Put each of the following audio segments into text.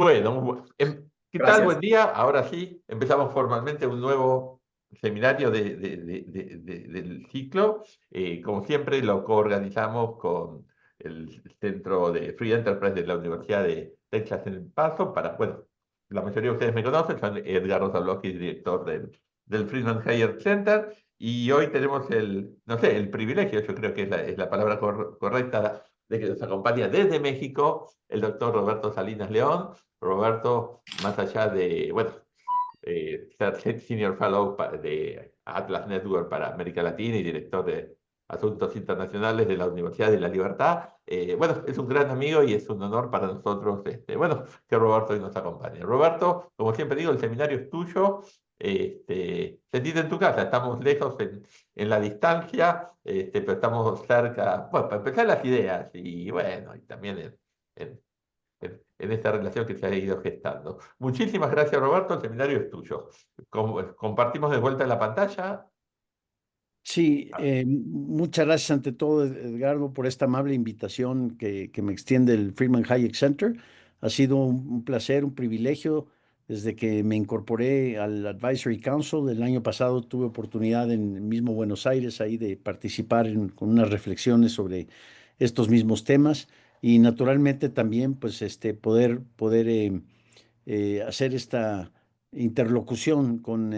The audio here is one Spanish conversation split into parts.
Bueno, ¿qué tal? Buen Gracias. día. Ahora sí, empezamos formalmente un nuevo seminario del ciclo. Como siempre, lo coorganizamos con el Centro de Free Enterprise de la Universidad de Texas en El Paso. Bueno, la mayoría de ustedes me conocen, soy Edgardo Zablocki, director del Friedman Hayek Center. Y hoy tenemos no sé, el privilegio, yo creo que es la palabra correcta, de que nos acompaña desde México el doctor Roberto Salinas León. Roberto, más allá de, bueno, ser Senior Fellow de Atlas Network para América Latina y director de Asuntos Internacionales de la Universidad de la Libertad, bueno, es un gran amigo y es un honor para nosotros, bueno, que Roberto hoy nos acompañe. Roberto, como siempre digo, el seminario es tuyo. Sentite en tu casa, estamos lejos en la distancia, pero estamos cerca, bueno, para empezar las ideas y bueno, y también en en esta relación que se ha ido gestando. Muchísimas gracias, Roberto. El seminario es tuyo. Compartimos de vuelta la pantalla. Sí, muchas gracias ante todo, Edgardo, por esta amable invitación que me extiende el Friedman Hayek Center. Ha sido un placer, un privilegio. Desde que me incorporé al Advisory Council el año pasado, tuve oportunidad en el mismo Buenos Aires ahí de participar con unas reflexiones sobre estos mismos temas y naturalmente también pues poder hacer esta interlocución con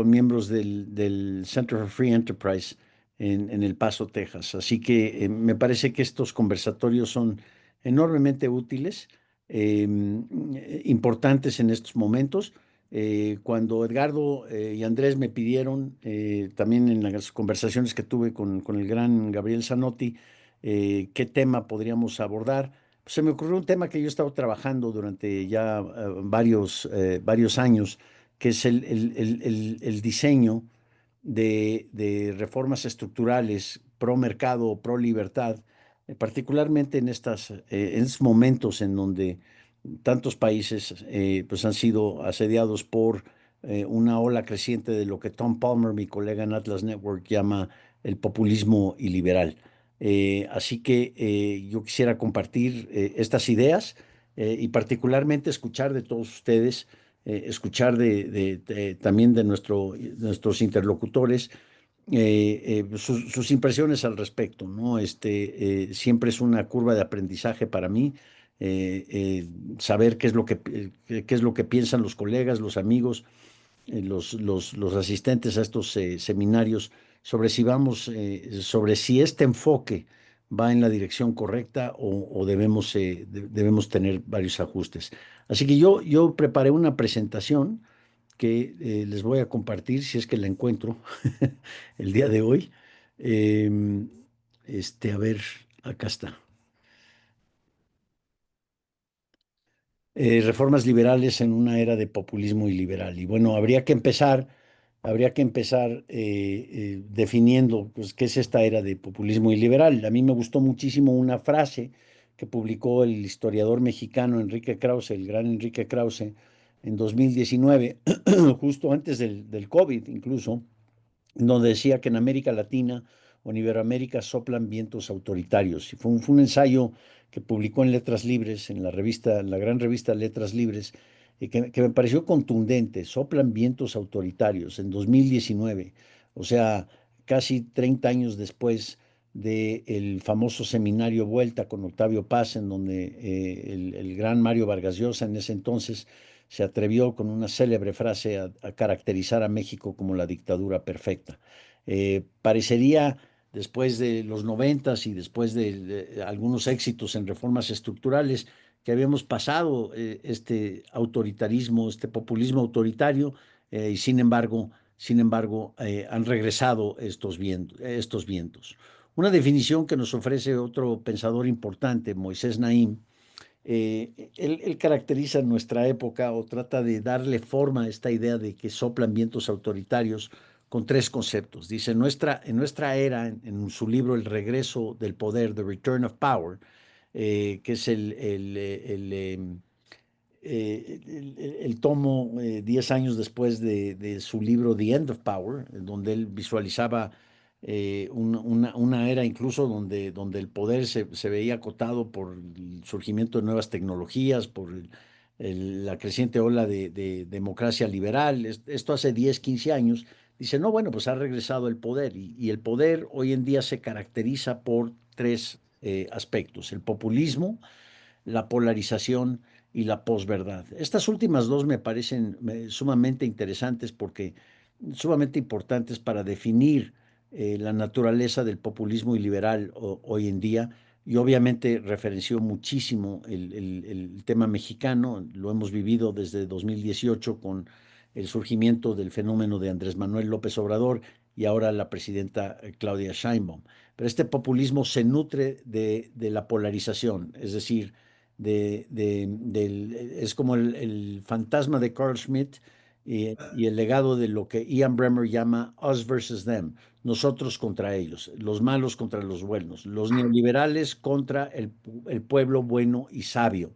miembros del Center for Free Enterprise en El Paso, Texas. Así que me parece que estos conversatorios son enormemente útiles, importantes en estos momentos. Cuando Edgardo y Andrés me pidieron, también en las conversaciones que tuve con el gran Gabriel Zanotti, qué tema podríamos abordar, se me ocurrió un tema que yo he estado trabajando durante ya varios años, que es el diseño de reformas estructurales pro mercado, pro libertad, particularmente en estos momentos en donde tantos países pues han sido asediados por una ola creciente de lo que Tom Palmer, mi colega en Atlas Network, llama el populismo iliberal. Así que yo quisiera compartir estas ideas y particularmente escuchar de todos ustedes, escuchar también de nuestros interlocutores sus impresiones al respecto, ¿no? Siempre es una curva de aprendizaje para mí, saber qué es lo que piensan los colegas, los amigos, los asistentes a estos seminarios sobre si este enfoque va en la dirección correcta o debemos tener varios ajustes. Así que yo preparé una presentación que les voy a compartir si es que la encuentro el día de hoy. Em, a ver, acá está. Reformas liberales en una era de populismo iliberal. Y bueno, habría que empezar definiendo pues, qué es esta era de populismo iliberal. A mí me gustó muchísimo una frase que publicó el historiador mexicano Enrique Krause, el gran Enrique Krause, en 2019, justo antes del COVID incluso, donde decía que en América Latina o en Iberoamérica soplan vientos autoritarios. Y fue un ensayo que publicó en Letras Libres, en la gran revista Letras Libres, y que me pareció contundente. Soplan vientos autoritarios en 2019, o sea, casi 30 años después del famoso seminario Vuelta con Octavio Paz, en donde el gran Mario Vargas Llosa en ese entonces se atrevió con una célebre frase a caracterizar a México como la dictadura perfecta. Parecería, después de los noventas y después de algunos éxitos en reformas estructurales, que habíamos pasado este autoritarismo, este populismo autoritario, y sin embargo, han regresado estos vientos. Una definición que nos ofrece otro pensador importante, Moisés Naim, él caracteriza nuestra época o trata de darle forma a esta idea de que soplan vientos autoritarios con tres conceptos. Dice, en nuestra era, en su libro El regreso del poder, The Return of Power, que es el tomo 10 años después de su libro The End of Power, donde él visualizaba una era incluso donde el poder se veía acotado por el surgimiento de nuevas tecnologías, por la creciente ola de democracia liberal, esto hace 10, 15 años, dice, no, bueno, pues ha regresado el poder y el poder hoy en día se caracteriza por tres aspectos: el populismo, la polarización y la posverdad. Estas últimas dos me parecen sumamente interesantes porque sumamente importantes para definir la naturaleza del populismo liberal hoy en día. Y obviamente referenció muchísimo el tema mexicano, lo hemos vivido desde 2018 con el surgimiento del fenómeno de Andrés Manuel López Obrador y ahora la presidenta Claudia Sheinbaum. Pero este populismo se nutre de la polarización, es decir, es como el fantasma de Carl Schmitt y el legado de lo que Ian Bremmer llama us versus them, nosotros contra ellos, los malos contra los buenos, los neoliberales contra el pueblo bueno y sabio,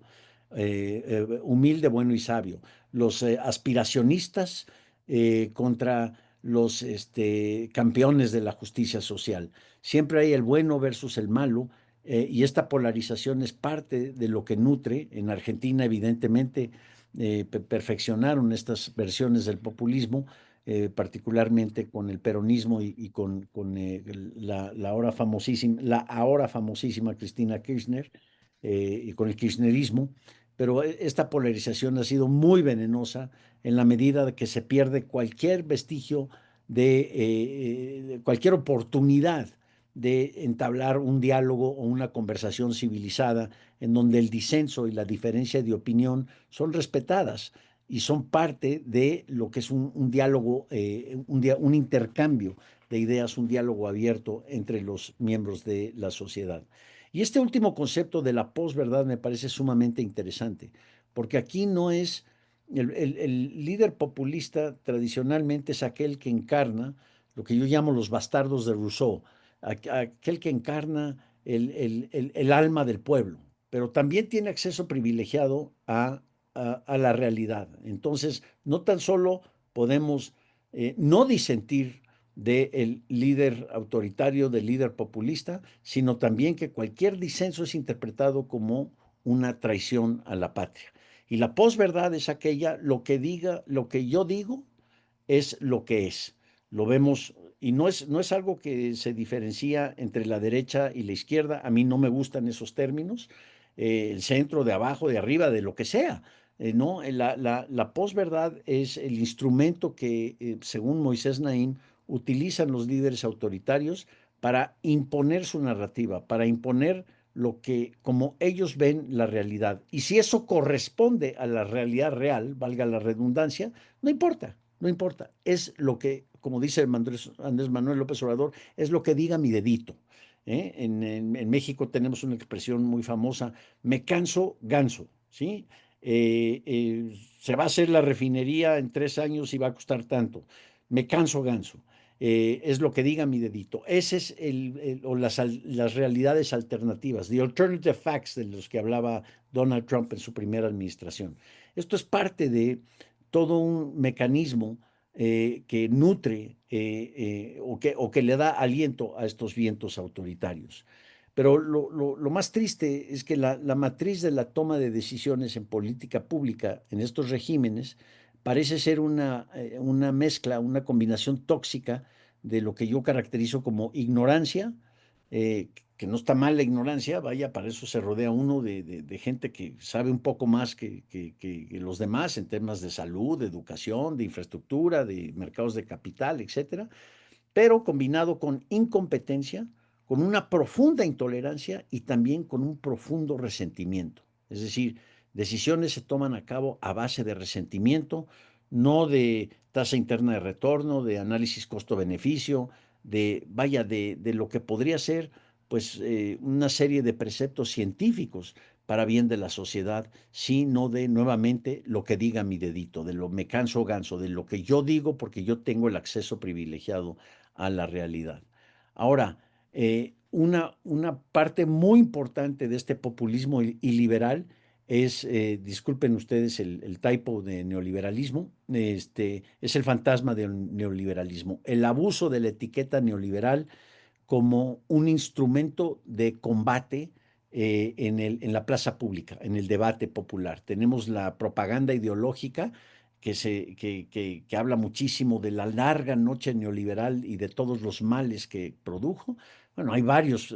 humilde, bueno y sabio, los aspiracionistas contra los campeones de la justicia social. Siempre hay el bueno versus el malo, y esta polarización es parte de lo que nutre. En Argentina, evidentemente, perfeccionaron estas versiones del populismo, particularmente con el peronismo y con la ahora famosísima Cristina Kirchner, y con el kirchnerismo. Pero esta polarización ha sido muy venenosa en la medida de que se pierde cualquier vestigio de cualquier oportunidad de entablar un diálogo o una conversación civilizada en donde el disenso y la diferencia de opinión son respetadas y son parte de lo que es un diálogo, un intercambio de ideas, un diálogo abierto entre los miembros de la sociedad. Y este último concepto de la posverdad me parece sumamente interesante, porque aquí no es el líder populista tradicionalmente es aquel que encarna lo que yo llamo los bastardos de Rousseau, aquel que encarna el alma del pueblo, pero también tiene acceso privilegiado a la realidad. Entonces, no tan solo podemos no disentir del líder autoritario, del líder populista, sino también que cualquier disenso es interpretado como una traición a la patria. Y la posverdad es aquella, lo que diga, lo que yo digo es lo que es. Lo vemos, y no es algo que se diferencia entre la derecha y la izquierda. A mí no me gustan esos términos, el centro, de abajo, de arriba, de lo que sea. No, la posverdad es el instrumento que, según Moisés Naim, utilizan los líderes autoritarios para imponer su narrativa, para imponer lo que, como ellos ven la realidad. Y si eso corresponde a la realidad real, valga la redundancia, no importa, no importa. Es lo que, como dice Andrés Manuel López Obrador, es lo que diga mi dedito. En México tenemos una expresión muy famosa: me canso ganso, ¿sí? Se va a hacer la refinería en 3 años y va a costar tanto. Me canso ganso. Es lo que diga mi dedito. Ese es o las realidades alternativas, the alternative facts de los que hablaba Donald Trump en su primera administración. Esto es parte de todo un mecanismo que nutre o que le da aliento a estos vientos autoritarios. Pero lo más triste es que la matriz de la toma de decisiones en política pública en estos regímenes parece ser una mezcla, una combinación tóxica de lo que yo caracterizo como ignorancia, que no está mal la ignorancia, vaya, para eso se rodea uno de gente que sabe un poco más que los demás en temas de salud, de educación, de infraestructura, de mercados de capital, etcétera, pero combinado con incompetencia, con una profunda intolerancia y también con un profundo resentimiento. Es decir, decisiones se toman a cabo a base de resentimiento, no de tasa interna de retorno, de análisis costo-beneficio, de lo que podría ser pues una serie de preceptos científicos para bien de la sociedad, sino de nuevamente lo que diga mi dedito, de lo me canso ganso, de lo que yo digo porque yo tengo el acceso privilegiado a la realidad. Ahora, una parte muy importante de este populismo iliberal es, disculpen ustedes el typo de neoliberalismo, es el fantasma del neoliberalismo, el abuso de la etiqueta neoliberal como un instrumento de combate en la plaza pública, en el debate popular. Tenemos la propaganda ideológica que habla muchísimo de la larga noche neoliberal y de todos los males que produjo. Bueno, hay varios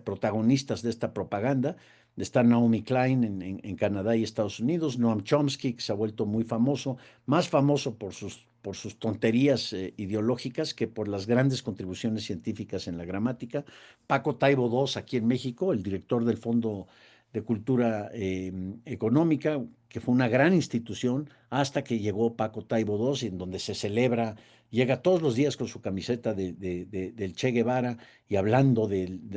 protagonistas de esta propaganda. Está Naomi Klein en Canadá y Estados Unidos, Noam Chomsky, que se ha vuelto muy famoso, más famoso por sus tonterías ideológicas que por las grandes contribuciones científicas en la gramática. Paco Taibo II, aquí en México, el director del Fondo de Cultura Económica, que fue una gran institución hasta que llegó Paco Taibo II, en donde se celebra, llega todos los días con su camiseta del Che Guevara y hablando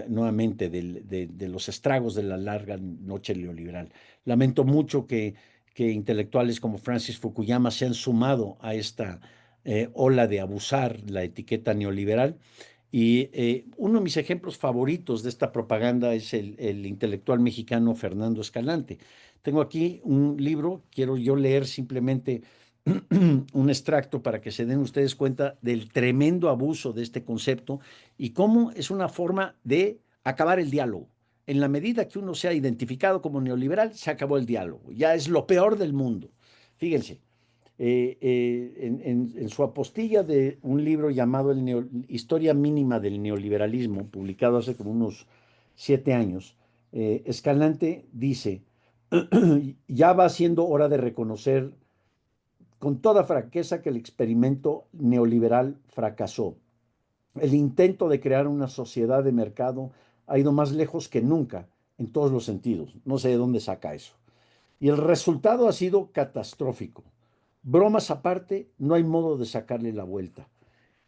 nuevamente de los estragos de la larga noche neoliberal. Lamento mucho que intelectuales como Francis Fukuyama se han sumado a esta ola de abusar la etiqueta neoliberal. Y uno de mis ejemplos favoritos de esta propaganda es el intelectual mexicano Fernando Escalante. Tengo aquí un libro, quiero yo leer simplemente un extracto para que se den ustedes cuenta del tremendo abuso de este concepto y cómo es una forma de acabar el diálogo. En la medida que uno sea identificado como neoliberal, se acabó el diálogo. Ya es lo peor del mundo. Fíjense, en su apostilla de un libro llamado Historia Mínima del Neoliberalismo, publicado hace como unos 7 años, Escalante dice, ya va siendo hora de reconocer con toda franqueza que el experimento neoliberal fracasó. El intento de crear una sociedad de mercado ha ido más lejos que nunca en todos los sentidos. No sé de dónde saca eso. Y el resultado ha sido catastrófico. Bromas aparte, no hay modo de sacarle la vuelta.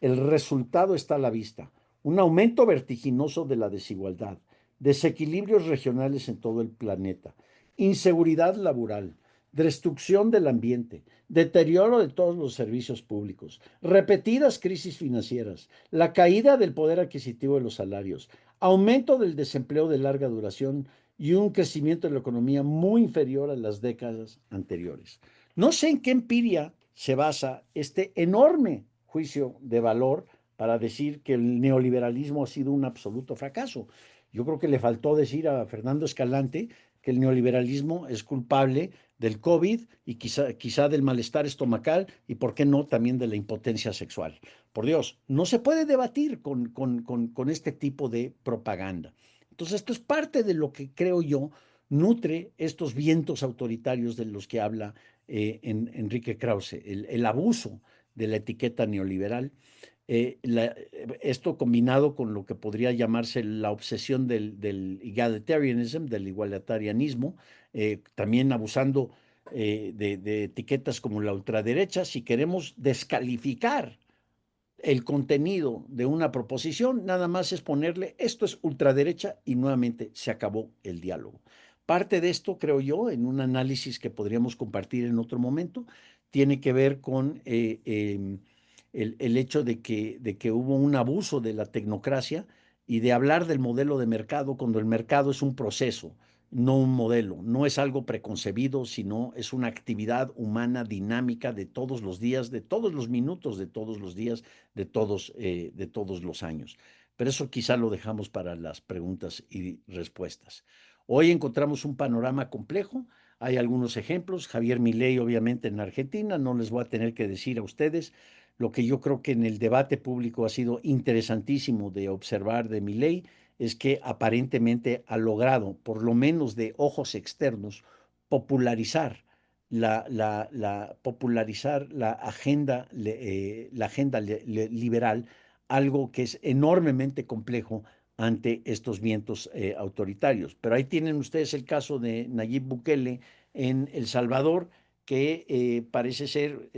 El resultado está a la vista. Un aumento vertiginoso de la desigualdad, desequilibrios regionales en todo el planeta, inseguridad laboral, destrucción del ambiente, deterioro de todos los servicios públicos, repetidas crisis financieras, la caída del poder adquisitivo de los salarios, aumento del desempleo de larga duración y un crecimiento de la economía muy inferior a las décadas anteriores. No sé en qué empiria se basa este enorme juicio de valor para decir que el neoliberalismo ha sido un absoluto fracaso. Yo creo que le faltó decir a Fernando Escalante que el neoliberalismo es culpable del COVID y quizá del malestar estomacal y, ¿por qué no?, también de la impotencia sexual. Por Dios, no se puede debatir con este tipo de propaganda. Entonces, esto es parte de lo que creo yo nutre estos vientos autoritarios de los que habla Enrique Krause, el abuso de la etiqueta neoliberal. Esto combinado con lo que podría llamarse la obsesión del egalitarianism, del igualitarianismo, también abusando de etiquetas como la ultraderecha. Si queremos descalificar el contenido de una proposición, nada más es ponerle esto es ultraderecha y nuevamente se acabó el diálogo. Parte de esto, creo yo, en un análisis que podríamos compartir en otro momento, tiene que ver con el hecho de que hubo un abuso de la tecnocracia y de hablar del modelo de mercado cuando el mercado es un proceso, no un modelo, no es algo preconcebido, sino es una actividad humana dinámica de todos los días, de todos los minutos, de todos los días, de todos los años. Pero eso quizá lo dejamos para las preguntas y respuestas. Hoy encontramos un panorama complejo, hay algunos ejemplos, Javier Milei obviamente en Argentina, no les voy a tener que decir a ustedes lo que yo creo que en el debate público ha sido interesantísimo de observar de Milei, es que aparentemente ha logrado, por lo menos de ojos externos, popularizar popularizar la agenda liberal, algo que es enormemente complejo ante estos vientos autoritarios. Pero ahí tienen ustedes el caso de Nayib Bukele en El Salvador, que parece ser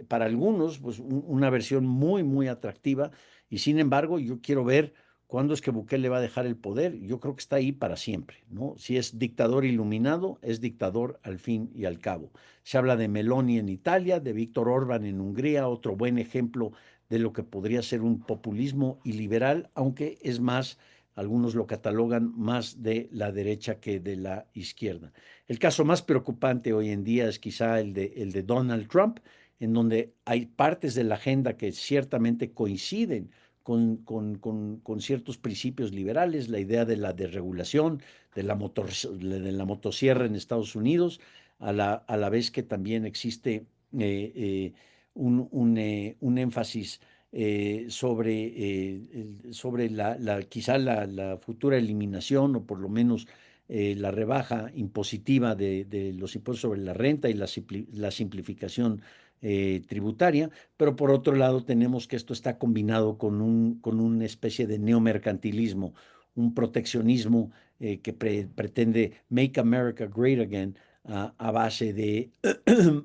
para algunos pues, una versión muy, muy atractiva. Y sin embargo, yo quiero ver cuándo es que Bukele va a dejar el poder. Yo creo que está ahí para siempre, ¿no? Si es dictador iluminado, es dictador al fin y al cabo. Se habla de Meloni en Italia, de Víctor Orbán en Hungría, otro buen ejemplo de lo que podría ser un populismo iliberal, aunque es más, algunos lo catalogan más de la derecha que de la izquierda. El caso más preocupante hoy en día es quizá el de Donald Trump, en donde hay partes de la agenda que ciertamente coinciden con ciertos principios liberales, la idea de la desregulación, de la motosierra en Estados Unidos, a la vez que también existe un énfasis sobre quizá la futura eliminación o por lo menos la rebaja impositiva de los impuestos sobre la renta y la simplificación tributaria, pero por otro lado tenemos que esto está combinado con una especie de neomercantilismo, un proteccionismo que pretende make America great again a base de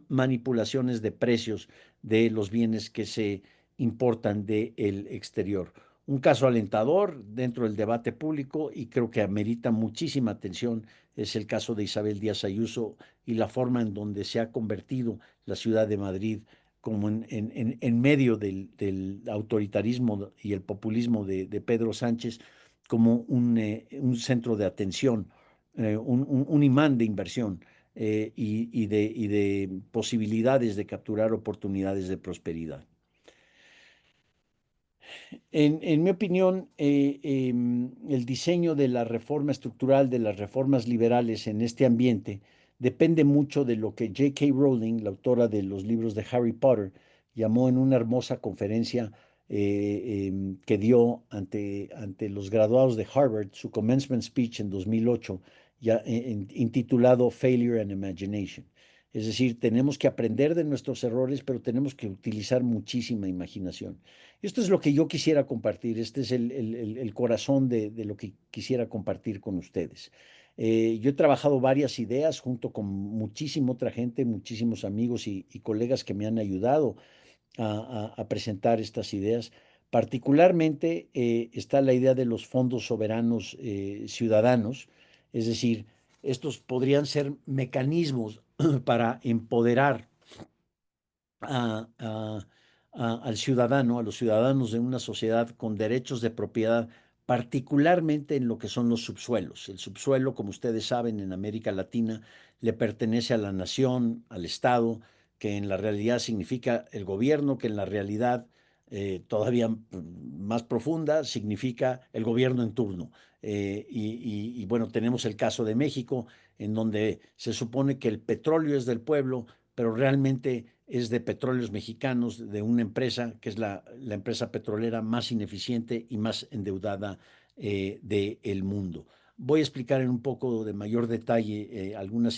manipulaciones de precios de los bienes que se importan del exterior. Un caso alentador dentro del debate público y creo que amerita muchísima atención es el caso de Isabel Díaz Ayuso y la forma en donde se ha convertido la ciudad de Madrid como en medio del autoritarismo y el populismo de Pedro Sánchez como un centro de atención, un imán de inversión y de posibilidades de capturar oportunidades de prosperidad. En mi opinión, el diseño de la reforma estructural, de las reformas liberales en este ambiente, depende mucho de lo que J.K. Rowling, la autora de los libros de Harry Potter, llamó en una hermosa conferencia que dio ante los graduados de Harvard, su commencement speech en 2008, intitulado Failure and Imagination. Es decir, tenemos que aprender de nuestros errores, pero tenemos que utilizar muchísima imaginación. Esto es lo que yo quisiera compartir, este es el corazón de lo que quisiera compartir con ustedes. Yo he trabajado varias ideas junto con muchísima otra gente, muchísimos amigos y colegas que me han ayudado a presentar estas ideas. Particularmente está la idea de los fondos soberanos ciudadanos, es decir, estos podrían ser mecanismos para empoderar a, a, al ciudadano, a los ciudadanos de una sociedad con derechos de propiedad, particularmente en lo que son los subsuelos. El subsuelo, como ustedes saben, en América Latina le pertenece a la nación, al Estado, que en la realidad significa el gobierno, que en la realidad todavía más profunda significa el gobierno en turno. Bueno, tenemos el caso de México, en donde se supone que el petróleo es del pueblo, pero realmente es de Petróleos Mexicanos, de una empresa que es la empresa petrolera más ineficiente y más endeudada del mundo. Voy a explicar en un poco de mayor detalle alguna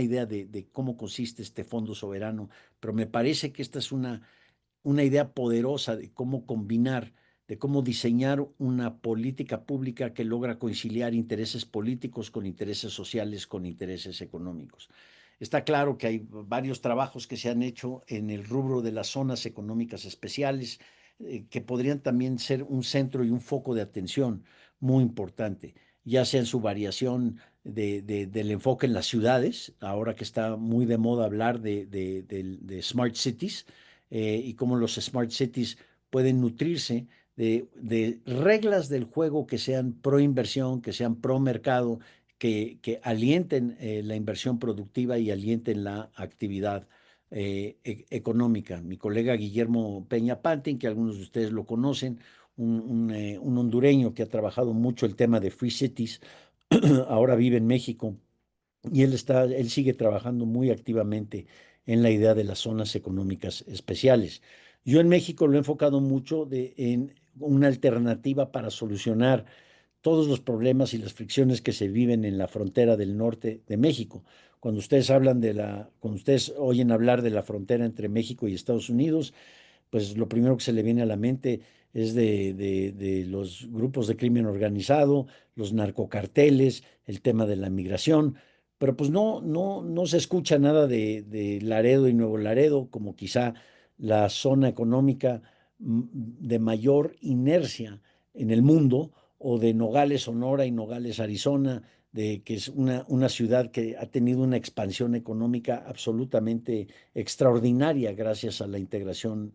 idea de cómo consiste este fondo soberano, pero me parece que esta es una idea poderosa de cómo combinar, de cómo diseñar una política pública que logra conciliar intereses políticos con intereses sociales, con intereses económicos. Está claro que hay varios trabajos que se han hecho en el rubro de las zonas económicas especiales, que podrían también ser un centro y un foco de atención muy importante, ya sea en su variación del enfoque en las ciudades, ahora que está muy de moda hablar de smart cities, y cómo los smart cities pueden nutrirse de reglas del juego que sean pro inversión, que sean pro mercado, que alienten la inversión productiva y alienten la actividad económica. Mi colega Guillermo Peña Pantin, que algunos de ustedes lo conocen, un hondureño que ha trabajado mucho el tema de Free Cities, ahora vive en México y él sigue trabajando muy activamente en la idea de las zonas económicas especiales. Yo en México lo he enfocado mucho en una alternativa para solucionar todos los problemas y las fricciones que se viven en la frontera del norte de México. Cuando ustedes oyen hablar de la frontera entre México y Estados Unidos, pues lo primero que se le viene a la mente es de los grupos de crimen organizado, los narcocarteles, el tema de la migración, pero pues no se escucha nada de Laredo y Nuevo Laredo como quizá la zona económica de mayor inercia en el mundo, o de Nogales, Sonora y Nogales, Arizona, que es una ciudad que ha tenido una expansión económica absolutamente extraordinaria gracias a la integración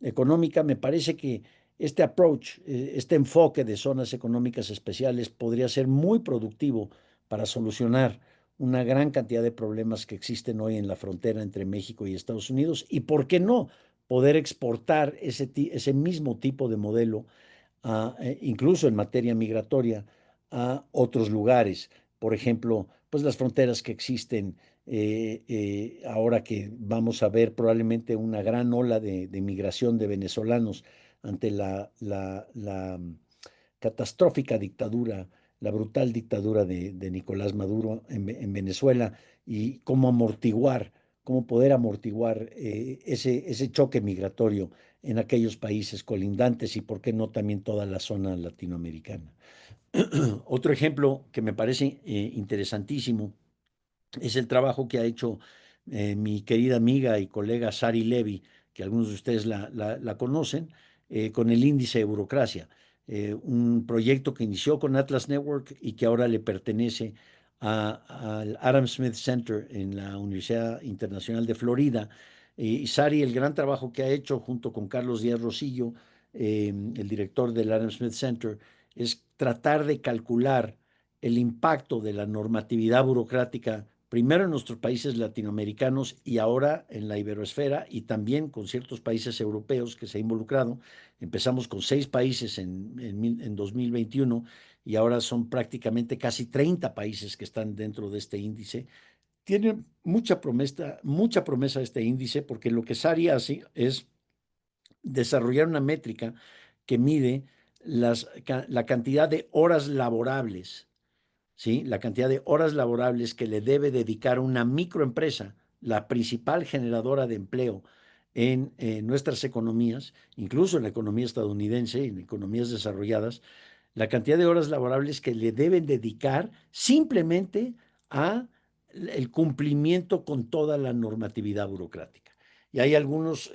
económica. Me parece que este approach, este enfoque de zonas económicas especiales podría ser muy productivo para solucionar una gran cantidad de problemas que existen hoy en la frontera entre México y Estados Unidos. ¿Y por qué no? poder exportar ese mismo tipo de modelo incluso en materia migratoria, a otros lugares. Por ejemplo, pues las fronteras que existen ahora que vamos a ver probablemente una gran ola de migración de venezolanos ante la catastrófica dictadura, la brutal dictadura de Nicolás Maduro en Venezuela y cómo poder amortiguar ese choque migratorio en aquellos países colindantes y por qué no también toda la zona latinoamericana. Otro ejemplo que me parece interesantísimo es el trabajo que ha hecho mi querida amiga y colega Sari Levy, que algunos de ustedes la conocen, con el índice de burocracia, un proyecto que inició con Atlas Network y que ahora le pertenece al Adam Smith Center en la Universidad Internacional de Florida. Y Sari, el gran trabajo que ha hecho junto con Carlos Díaz Rosillo, el director del Adam Smith Center, es tratar de calcular el impacto de la normatividad burocrática, primero en nuestros países latinoamericanos y ahora en la iberoesfera y también con ciertos países europeos que se ha involucrado. Empezamos con 6 países en 2021 y ahora son prácticamente casi 30 países que están dentro de este índice. Tiene mucha promesa este índice porque lo que Sari hace es desarrollar una métrica que mide la cantidad de horas laborables, ¿sí? La cantidad de horas laborables que le debe dedicar una microempresa, la principal generadora de empleo en nuestras economías, incluso en la economía estadounidense, en economías desarrolladas, la cantidad de horas laborables que le deben dedicar simplemente a el cumplimiento con toda la normatividad burocrática. Y hay algunos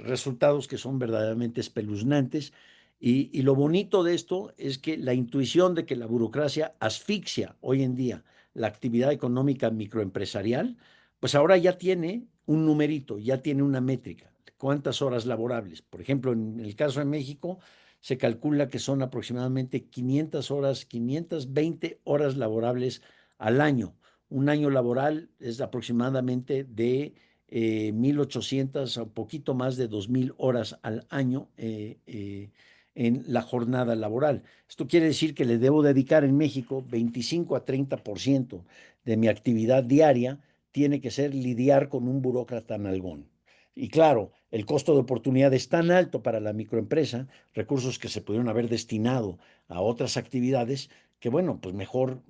resultados que son verdaderamente espeluznantes. Y lo bonito de esto es que la intuición de que la burocracia asfixia hoy en día la actividad económica microempresarial, pues ahora ya tiene un numerito, ya tiene una métrica. ¿Cuántas horas laborables? Por ejemplo, en el caso de México, se calcula que son aproximadamente 500 horas, 520 horas laborables al año. Un año laboral es aproximadamente de 1.800 o poquito más de 2.000 horas al año en la jornada laboral. Esto quiere decir que le debo dedicar en México 25 a 30% de mi actividad diaria tiene que ser lidiar con un burócrata nalgón. Y claro, el costo de oportunidad es tan alto para la microempresa, recursos que se pudieron haber destinado a otras actividades, que bueno, pues mejor,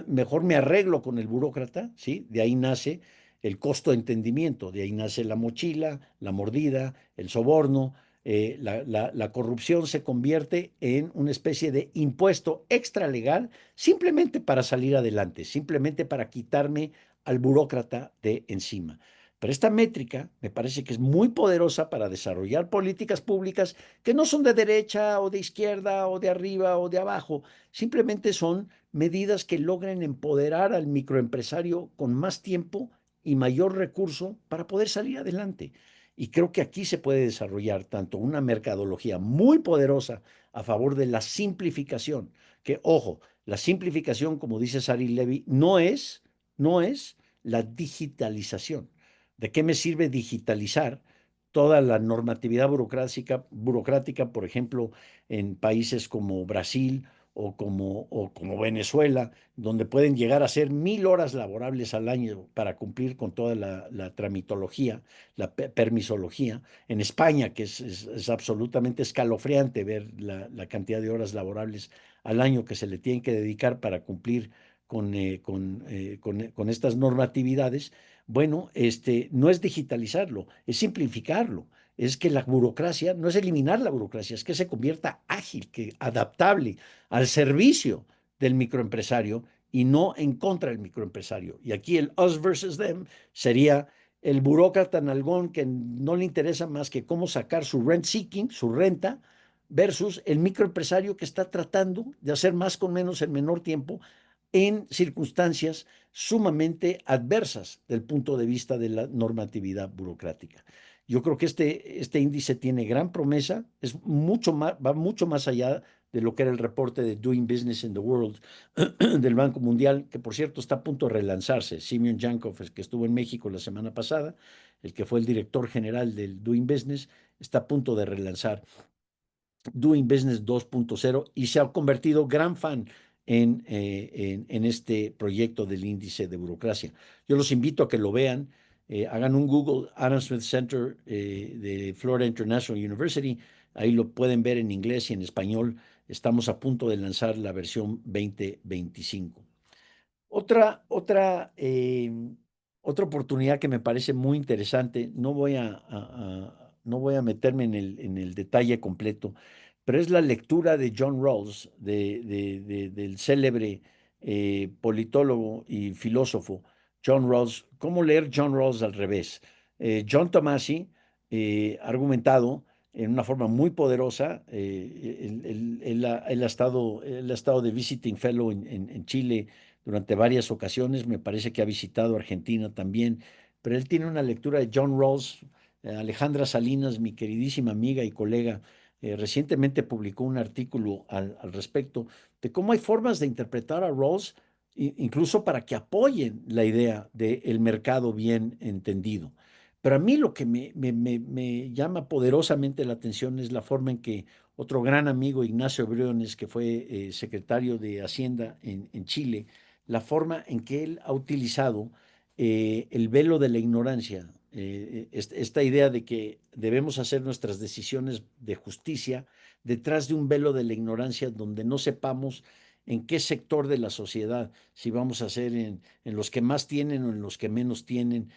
mejor me arreglo con el burócrata, ¿sí? De ahí nace el costo de entendimiento, de ahí nace la mochila, la mordida, el soborno, la corrupción se convierte en una especie de impuesto extralegal simplemente para salir adelante, simplemente para quitarme al burócrata de encima. Pero esta métrica me parece que es muy poderosa para desarrollar políticas públicas que no son de derecha o de izquierda o de arriba o de abajo, simplemente son medidas que logren empoderar al microempresario con más tiempo y mayor recurso para poder salir adelante. Y creo que aquí se puede desarrollar tanto una mercadología muy poderosa a favor de la simplificación, que ojo, la simplificación, como dice Sari Levy, no es la digitalización. ¿De qué me sirve digitalizar toda la normatividad burocrática, por ejemplo, en países como Brasil o como Venezuela, donde pueden llegar a ser 1.000 horas laborables al año para cumplir con toda la tramitología, la permisología? En España, que es absolutamente escalofriante ver la cantidad de horas laborables al año que se le tienen que dedicar para cumplir con estas normatividades. Bueno, no es digitalizarlo, es simplificarlo. Es que la burocracia, no es eliminar la burocracia, es que se convierta ágil, que adaptable al servicio del microempresario y no en contra del microempresario. Y aquí el us versus them sería el burócrata nalgón que no le interesa más que cómo sacar su rent seeking, su renta, versus el microempresario que está tratando de hacer más con menos en menor tiempo en circunstancias sumamente adversas del punto de vista de la normatividad burocrática. Yo creo que este índice tiene gran promesa, es mucho más, va mucho más allá de lo que era el reporte de Doing Business in the World del Banco Mundial, que por cierto está a punto de relanzarse. Simeon Jankov, el que estuvo en México la semana pasada, el que fue el director general del Doing Business, está a punto de relanzar Doing Business 2.0 y se ha convertido gran fan en este proyecto del índice de burocracia. Yo los invito a que lo vean, hagan un Google Adam Smith Center de Florida International University, ahí lo pueden ver en inglés y en español. Estamos a punto de lanzar la versión 2025. Otra oportunidad que me parece muy interesante, no voy a meterme en el detalle completo, pero es la lectura de John Rawls, del célebre politólogo y filósofo John Rawls. ¿Cómo leer John Rawls al revés? John Tomasi ha argumentado en una forma muy poderosa. Él ha estado de visiting fellow en Chile durante varias ocasiones. Me parece que ha visitado Argentina también, pero él tiene una lectura de John Rawls. Alejandra Salinas, mi queridísima amiga y colega, recientemente publicó un artículo al respecto de cómo hay formas de interpretar a Rawls, incluso para que apoyen la idea del mercado bien entendido. Pero a mí lo que me llama poderosamente la atención es la forma en que otro gran amigo, Ignacio Briones, que fue secretario de Hacienda en Chile, la forma en que él ha utilizado el velo de la ignorancia, esta idea de que debemos hacer nuestras decisiones de justicia detrás de un velo de la ignorancia donde no sepamos en qué sector de la sociedad, si vamos a hacer en los que más tienen o en los que menos tienen,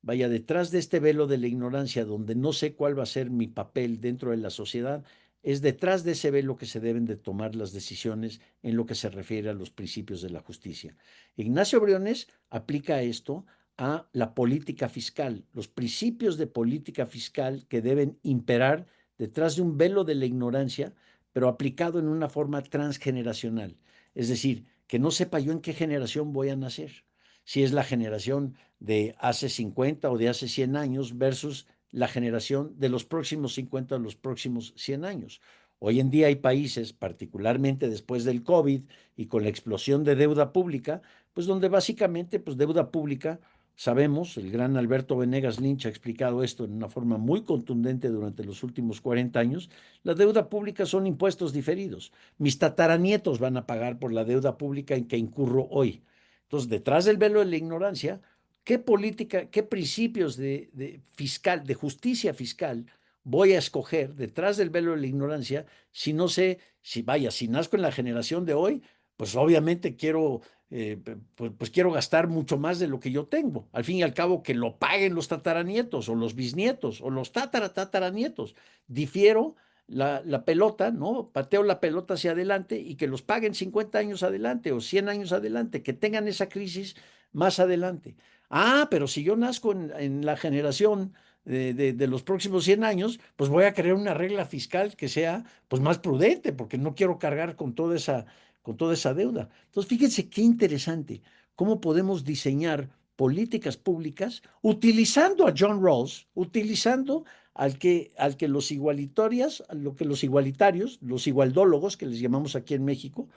vaya, detrás de este velo de la ignorancia donde no sé cuál va a ser mi papel dentro de la sociedad, es detrás de ese velo que se deben de tomar las decisiones en lo que se refiere a los principios de la justicia. Ignacio Briones aplica esto a la política fiscal, los principios de política fiscal que deben imperar detrás de un velo de la ignorancia, pero aplicado en una forma transgeneracional. Es decir, que no sepa yo en qué generación voy a nacer, si es la generación de hace 50 o de hace 100 años versus la generación de los próximos 50 o los próximos 100 años. Hoy en día hay países, particularmente después del COVID y con la explosión de deuda pública, pues donde básicamente, pues deuda pública, sabemos, el gran Alberto Venegas Lynch ha explicado esto en una forma muy contundente durante los últimos 40 años, la deuda pública son impuestos diferidos. Mis tataranietos van a pagar por la deuda pública en que incurro hoy. Entonces, detrás del velo de la ignorancia, ¿qué política, qué principios fiscal, de justicia fiscal voy a escoger detrás del velo de la ignorancia si no sé, si nazco en la generación de hoy, pues obviamente pues quiero gastar mucho más de lo que yo tengo. Al fin y al cabo, que lo paguen los tataranietos o los bisnietos o los tataranietos. Difiero la pelota, ¿no? Pateo la pelota hacia adelante y que los paguen 50 años adelante o 100 años adelante, que tengan esa crisis más adelante. Ah, pero si yo nazco en la generación de los próximos 100 años, pues voy a crear una regla fiscal que sea pues más prudente, porque no quiero cargar con toda esa deuda. Entonces, fíjense qué interesante cómo podemos diseñar políticas públicas utilizando a John Rawls, utilizando al que los igualitarios, lo que los igualitarios, los igualdólogos, que les llamamos aquí en México,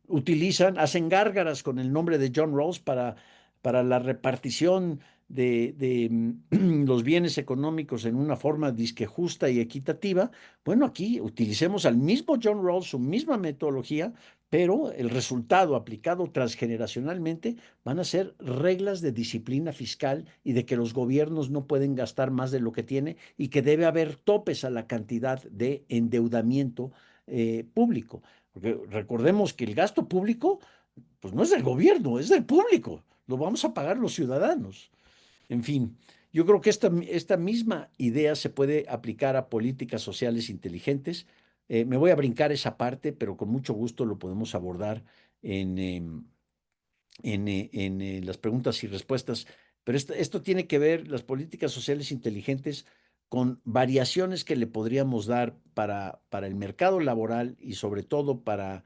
utilizan, hacen gárgaras con el nombre de John Rawls para la repartición de los bienes económicos en una forma disque justa y equitativa. Bueno, aquí utilicemos al mismo John Rawls, su misma metodología, pero el resultado aplicado transgeneracionalmente van a ser reglas de disciplina fiscal y de que los gobiernos no pueden gastar más de lo que tiene y que debe haber topes a la cantidad de endeudamiento público. Porque recordemos que el gasto público, pues no es del gobierno, es del público. Lo vamos a pagar los ciudadanos. En fin, yo creo que esta misma idea se puede aplicar a políticas sociales inteligentes. Me voy a brincar esa parte, pero con mucho gusto lo podemos abordar en, las preguntas y respuestas. Pero esto tiene que ver, las políticas sociales inteligentes, con variaciones que le podríamos dar para el mercado laboral y sobre todo para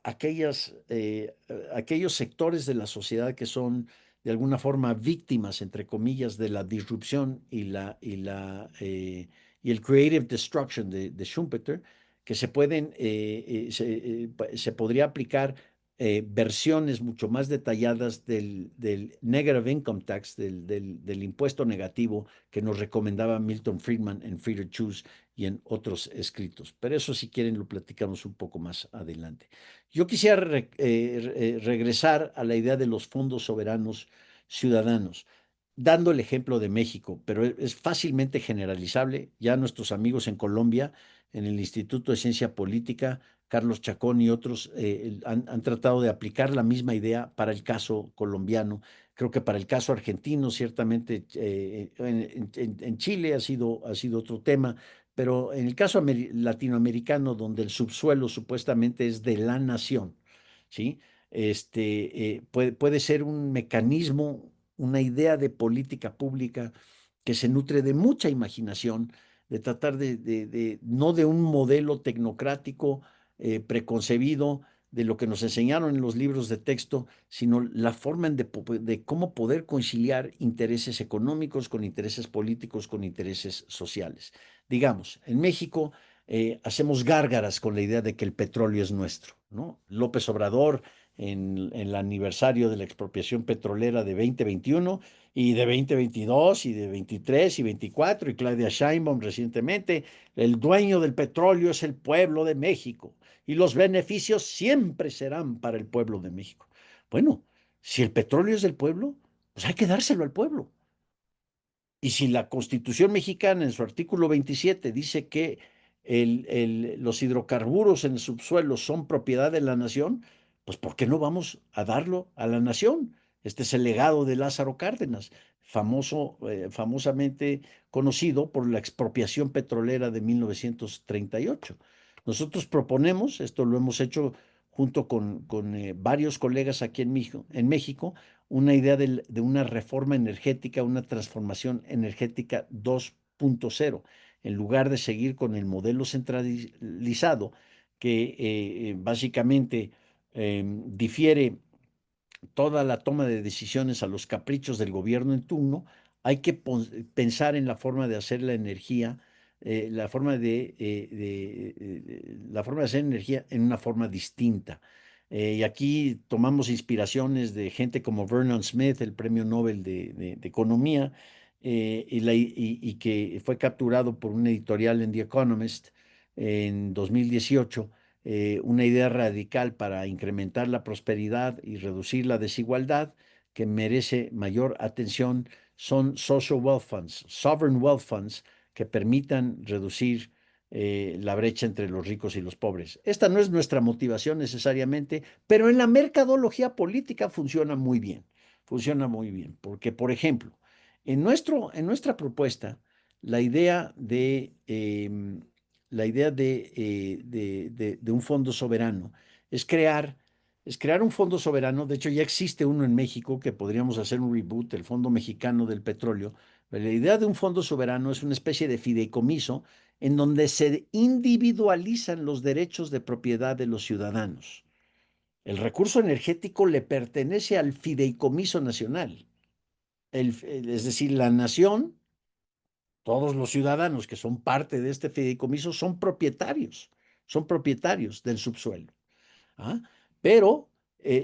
aquellos sectores de la sociedad que son de alguna forma víctimas, entre comillas, de la disrupción y el creative destruction de Schumpeter, que se pueden, se podría aplicar versiones mucho más detalladas del negative income tax, del impuesto negativo que nos recomendaba Milton Friedman en Free to Choose y en otros escritos. Pero eso, si quieren, lo platicamos un poco más adelante. Yo quisiera regresar a la idea de los fondos soberanos ciudadanos, dando el ejemplo de México, pero es fácilmente generalizable. Ya nuestros amigos en Colombia, en el Instituto de Ciencia Política, Carlos Chacón y otros han tratado de aplicar la misma idea para el caso colombiano. Creo que para el caso argentino, ciertamente en Chile ha sido otro tema, pero en el caso latinoamericano, donde el subsuelo supuestamente es de la nación, ¿sí? Puede ser un mecanismo, una idea de política pública que se nutre de mucha imaginación, de tratar no de un modelo tecnocrático preconcebido de lo que nos enseñaron en los libros de texto, sino la forma de cómo poder conciliar intereses económicos con intereses políticos, con intereses sociales. Digamos, en México hacemos gárgaras con la idea de que el petróleo es nuestro, ¿no? López Obrador, en el aniversario de la expropiación petrolera de 2021 y de 2022 y de 23 y 24, y Claudia Sheinbaum recientemente, el dueño del petróleo es el pueblo de México y los beneficios siempre serán para el pueblo de México. Bueno, si el petróleo es del pueblo, pues hay que dárselo al pueblo. Y si la Constitución mexicana en su artículo 27 dice que los hidrocarburos en el subsuelo son propiedad de la nación, pues ¿por qué no vamos a darlo a la nación? Este es el legado de Lázaro Cárdenas, famosamente conocido por la expropiación petrolera de 1938. Nosotros proponemos, esto lo hemos hecho junto con varios colegas aquí en México, una idea de una reforma energética, una transformación energética 2.0, en lugar de seguir con el modelo centralizado que básicamente difiere toda la toma de decisiones a los caprichos del gobierno en turno. Hay que pensar en la forma de hacer la energía, la forma de hacer energía en una forma distinta. Y aquí tomamos inspiraciones de gente como Vernon Smith, el premio Nobel de Economía, y que fue capturado por un editorial en The Economist en 2018, una idea radical para incrementar la prosperidad y reducir la desigualdad que merece mayor atención son social wealth funds, sovereign wealth funds, que permitan reducir la brecha entre los ricos y los pobres. Esta no es nuestra motivación necesariamente, pero en la mercadología política funciona muy bien, porque, por ejemplo, en nuestra propuesta, la idea de un fondo soberano es crear, es crear un fondo soberano. De hecho, ya existe uno en México que podríamos hacer un reboot, el Fondo Mexicano del Petróleo. Pero la idea de un fondo soberano es una especie de fideicomiso en donde se individualizan los derechos de propiedad de los ciudadanos. El recurso energético le pertenece al fideicomiso nacional. Es decir, la nación, todos los ciudadanos que son parte de este fideicomiso son propietarios del subsuelo. ¿Ah? Pero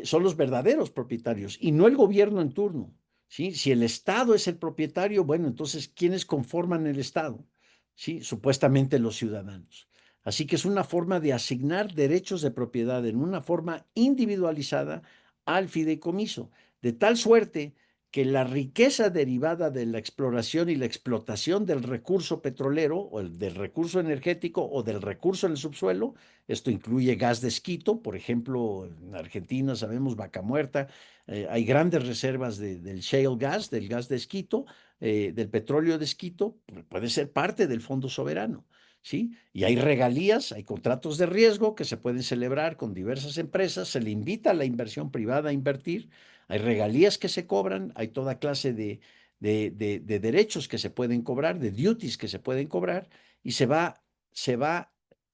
son los verdaderos propietarios y no el gobierno en turno. ¿Sí? Si el Estado es el propietario, bueno, entonces, ¿quiénes conforman el Estado? ¿Sí? Supuestamente los ciudadanos. Así que es una forma de asignar derechos de propiedad en una forma individualizada al fideicomiso, de tal suerte que la riqueza derivada de la exploración y la explotación del recurso petrolero o del recurso energético o del recurso en el subsuelo, esto incluye gas de esquito, por ejemplo, en Argentina sabemos Vaca Muerta, hay grandes reservas del shale gas, del gas de esquito, del petróleo de esquito, puede ser parte del fondo soberano. ¿Sí? Y hay regalías, hay contratos de riesgo que se pueden celebrar con diversas empresas, se le invita a la inversión privada a invertir, hay regalías que se cobran, hay toda clase de derechos que se pueden cobrar, de duties que se pueden cobrar, y se va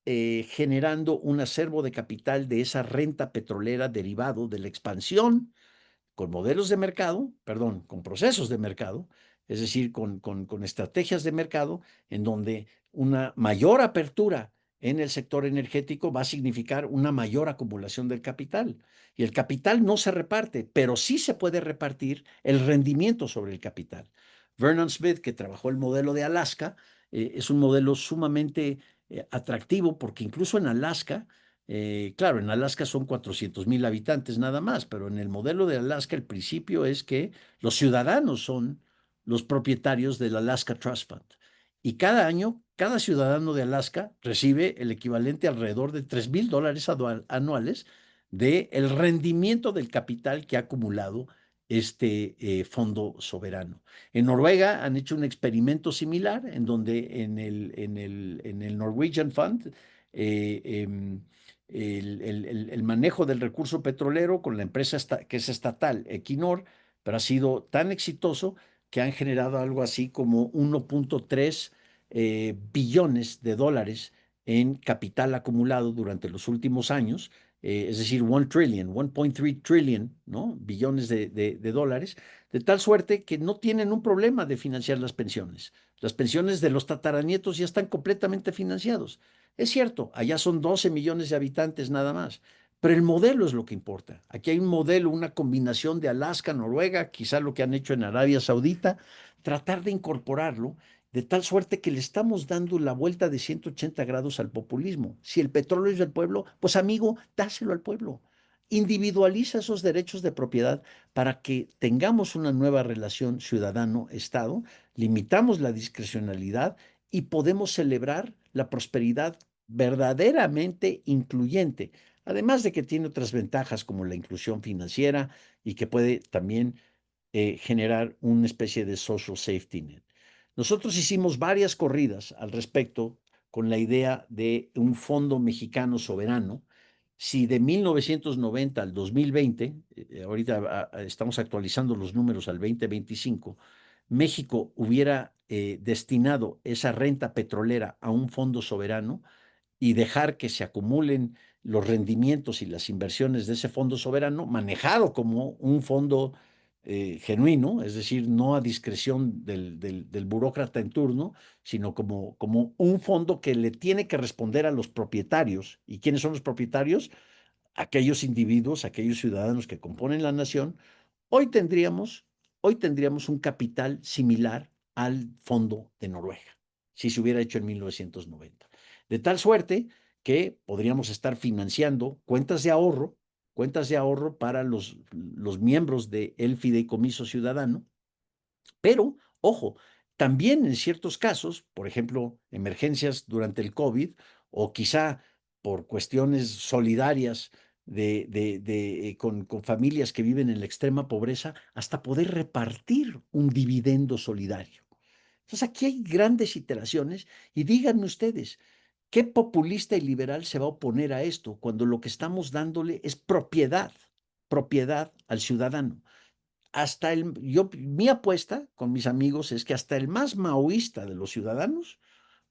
generando un acervo de capital de esa renta petrolera derivado de la expansión con modelos de mercado, perdón, con procesos de mercado, es decir, con estrategias de mercado en donde una mayor apertura en el sector energético va a significar una mayor acumulación del capital. Y el capital no se reparte, pero sí se puede repartir el rendimiento sobre el capital. Vernon Smith, que trabajó el modelo de Alaska, es un modelo sumamente atractivo porque incluso en Alaska, claro, en Alaska son 400,000 habitantes nada más, pero en el modelo de Alaska el principio es que los ciudadanos son los propietarios del Alaska Trust Fund. Y cada año, cada ciudadano de Alaska recibe el equivalente alrededor de $3,000 anuales del rendimiento del capital que ha acumulado este fondo soberano. En Noruega han hecho un experimento similar en donde en el Norwegian Fund el manejo del recurso petrolero con la empresa que es estatal, Equinor, pero ha sido tan exitoso que han generado algo así como 1.3 billones de dólares en capital acumulado durante los últimos años, es decir, 1.3 trillion, ¿no? Billones de dólares, de tal suerte que no tienen un problema de financiar las pensiones. Las pensiones de los tataranietos ya están completamente financiados. Es cierto, allá son 12 millones de habitantes nada más, pero el modelo es lo que importa. Aquí hay un modelo, una combinación de Alaska, Noruega, quizá lo que han hecho en Arabia Saudita, tratar de incorporarlo de tal suerte que le estamos dando la vuelta de 180 grados al populismo. Si el petróleo es del pueblo, pues amigo, dáselo al pueblo. Individualiza esos derechos de propiedad para que tengamos una nueva relación ciudadano-Estado, limitamos la discrecionalidad y podemos celebrar la prosperidad verdaderamente incluyente, además de que tiene otras ventajas como la inclusión financiera y que puede también generar una especie de social safety net. Nosotros hicimos varias corridas al respecto con la idea de un fondo mexicano soberano. Si de 1990 al 2020, ahorita estamos actualizando los números al 2025, México hubiera destinado esa renta petrolera a un fondo soberano, y dejar que se acumulen los rendimientos y las inversiones de ese fondo soberano, manejado como un fondo genuino, es decir, no a discreción del burócrata en turno, sino como un fondo que le tiene que responder a los propietarios. ¿Y quiénes son los propietarios? Aquellos individuos, aquellos ciudadanos que componen la nación. Hoy tendríamos, hoy tendríamos un capital similar al fondo de Noruega, si se hubiera hecho en 1990. De tal suerte que podríamos estar financiando cuentas de ahorro para los miembros del fideicomiso ciudadano, pero, ojo, también en ciertos casos, por ejemplo, emergencias durante el COVID o quizá por cuestiones solidarias con familias que viven en la extrema pobreza, hasta poder repartir un dividendo solidario. Entonces, aquí hay grandes iteraciones y díganme ustedes, ¿qué populista y liberal se va a oponer a esto cuando lo que estamos dándole es propiedad al ciudadano? Mi apuesta con mis amigos es que hasta el más maoísta de los ciudadanos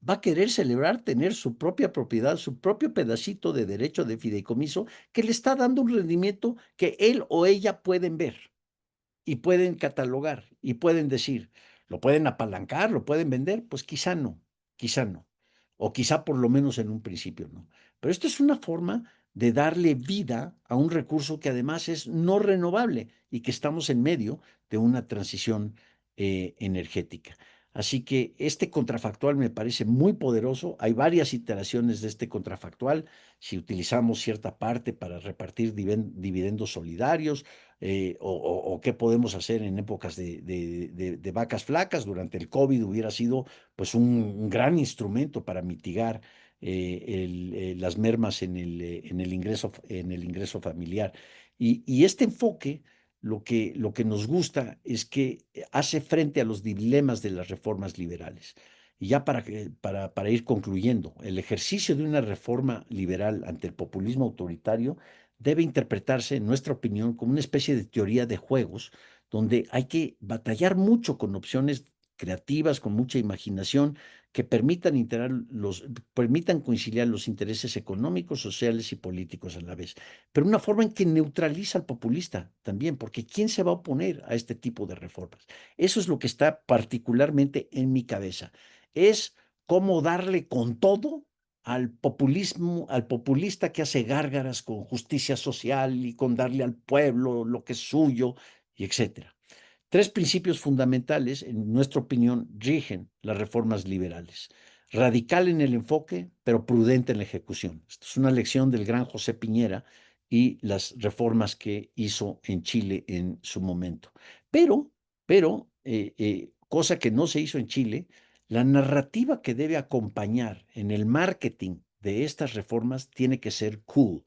va a querer celebrar tener su propia propiedad, su propio pedacito de derecho de fideicomiso que le está dando un rendimiento que él o ella pueden ver y pueden catalogar y pueden decir, lo pueden apalancar, lo pueden vender, pues quizá no, o quizá por lo menos en un principio no. Pero esto es una forma de darle vida a un recurso que además es no renovable y que estamos en medio de una transición energética. Así que este contrafactual me parece muy poderoso. Hay varias iteraciones de este contrafactual. Si utilizamos cierta parte para repartir dividendos solidarios, o qué podemos hacer en épocas de vacas flacas. Durante el COVID hubiera sido pues un gran instrumento para mitigar las mermas en el ingreso familiar. Y este enfoque lo que nos gusta es que hace frente a los dilemas de las reformas liberales. Y ya para ir concluyendo, el ejercicio de una reforma liberal ante el populismo autoritario debe interpretarse, en nuestra opinión, como una especie de teoría de juegos, donde hay que batallar mucho con opciones creativas, con mucha imaginación, que permitan conciliar los intereses económicos, sociales y políticos a la vez. Pero una forma en que neutraliza al populista también, porque ¿quién se va a oponer a este tipo de reformas? Eso es lo que está particularmente en mi cabeza. Es cómo darle con todo al populismo, al populista que hace gárgaras con justicia social y con darle al pueblo lo que es suyo, y etcétera. Tres principios fundamentales, en nuestra opinión, rigen las reformas liberales. Radical en el enfoque, pero prudente en la ejecución. Esto es una lección del gran José Piñera y las reformas que hizo en Chile en su momento. Pero, cosa que no se hizo en Chile, la narrativa que debe acompañar en el marketing de estas reformas tiene que ser cool,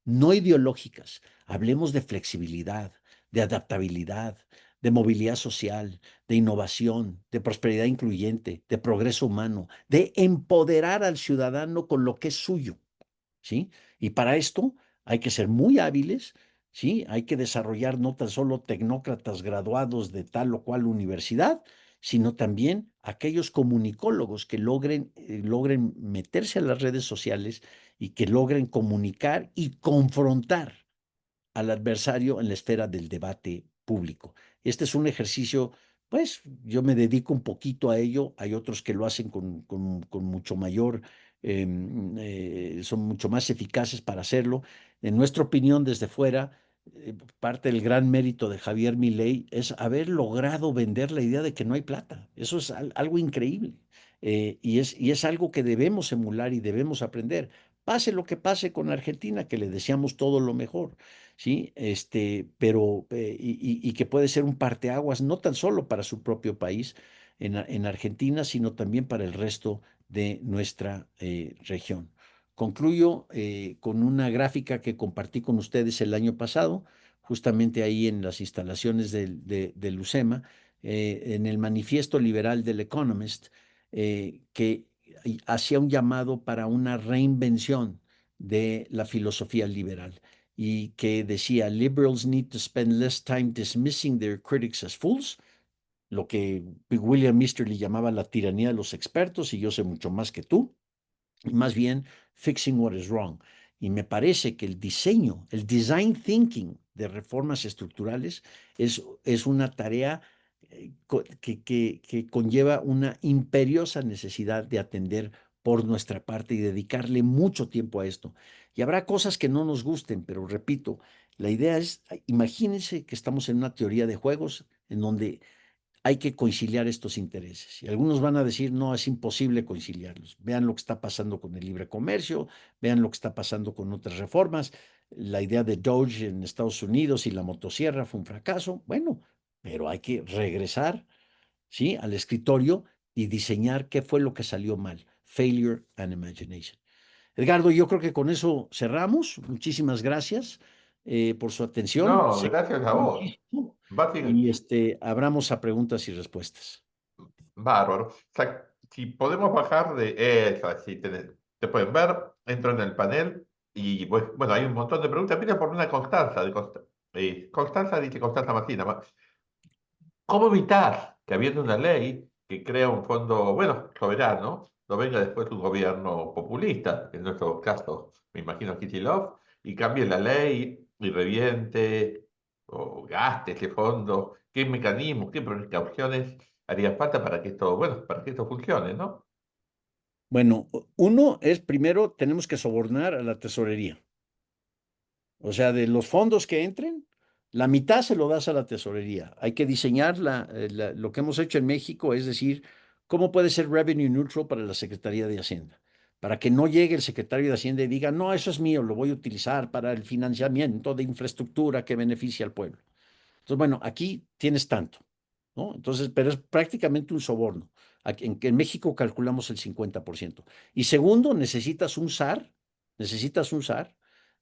no ideológicas. Hablemos de flexibilidad, de adaptabilidad, de movilidad social, de innovación, de prosperidad incluyente, de progreso humano, de empoderar al ciudadano con lo que es suyo, ¿sí? Y para esto hay que ser muy hábiles, ¿sí? Hay que desarrollar no tan solo tecnócratas graduados de tal o cual universidad, sino también aquellos comunicólogos que logren meterse a las redes sociales y que logren comunicar y confrontar al adversario en la esfera del debate público. Este es un ejercicio, pues yo me dedico un poquito a ello, hay otros que lo hacen con mucho mayor, son mucho más eficaces para hacerlo. En nuestra opinión, desde fuera, parte del gran mérito de Javier Milei es haber logrado vender la idea de que no hay plata. Eso es algo increíble. Y es algo que debemos emular y debemos aprender. Pase lo que pase con Argentina, que le deseamos todo lo mejor. ¿Sí? Pero, y que puede ser un parteaguas no tan solo para su propio país en Argentina, sino también para el resto de nuestra región. Concluyo con una gráfica que compartí con ustedes el año pasado, justamente ahí en las instalaciones del UCEMA, en el manifiesto liberal del Economist, que hacía un llamado para una reinvención de la filosofía liberal y que decía, liberals need to spend less time dismissing their critics as fools, lo que William Easterly llamaba la tiranía de los expertos, y yo sé mucho más que tú, y más bien fixing what is wrong. Y me parece que el design thinking de reformas estructurales es una tarea que conlleva una imperiosa necesidad de atender por nuestra parte y dedicarle mucho tiempo a esto. Y habrá cosas que no nos gusten, pero repito, la idea es, imagínense que estamos en una teoría de juegos en donde hay que conciliar estos intereses. Y algunos van a decir, no, es imposible conciliarlos. Vean lo que está pasando con el libre comercio, vean lo que está pasando con otras reformas. La idea de Doge en Estados Unidos y la motosierra fue un fracaso. Bueno, pero hay que regresar, ¿sí?, al escritorio y diseñar qué fue lo que salió mal. Failure and imagination. Edgardo, yo creo que con eso cerramos. Muchísimas gracias por su atención. No, Sé que gracias a vos. muchísimo Básicamente, y abramos a preguntas y respuestas. bárbaro. O sea, si podemos bajar de esa, si te pueden ver, entro en el panel y pues, bueno, hay un montón de preguntas. Mira por una Constanza, Constanza dice Constanza Martina, ¿cómo evitar que habiendo una ley que crea un fondo, bueno, soberano, no venga después un gobierno populista, en nuestro caso, me imagino Kicillof, y cambie la ley y reviente o gaste ese fondo? ¿Qué mecanismos, qué precauciones haría falta para que esto, bueno, para que esto funcione, ¿no? Bueno, uno es primero tenemos que sobornar a la tesorería. O sea, de los fondos que entren, la mitad se lo das a la tesorería. Hay que diseñar lo que hemos hecho en México, es decir, cómo puede ser revenue neutral para la Secretaría de Hacienda, para que no llegue el secretario de Hacienda y diga, no, eso es mío, lo voy a utilizar para el financiamiento de infraestructura que beneficia al pueblo. Entonces, bueno, aquí tienes tanto, ¿no? Entonces, pero es prácticamente un soborno. Aquí, en México calculamos el 50%. Y segundo, necesitas un SAR,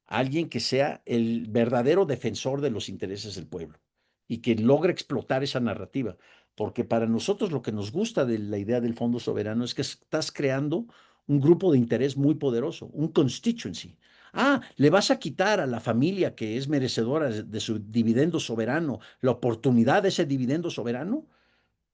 alguien que sea el verdadero defensor de los intereses del pueblo y que logre explotar esa narrativa. Porque para nosotros lo que nos gusta de la idea del Fondo Soberano es que estás creando un grupo de interés muy poderoso, un constituency. Ah, le vas a quitar a la familia que es merecedora de su dividendo soberano la oportunidad de ese dividendo soberano.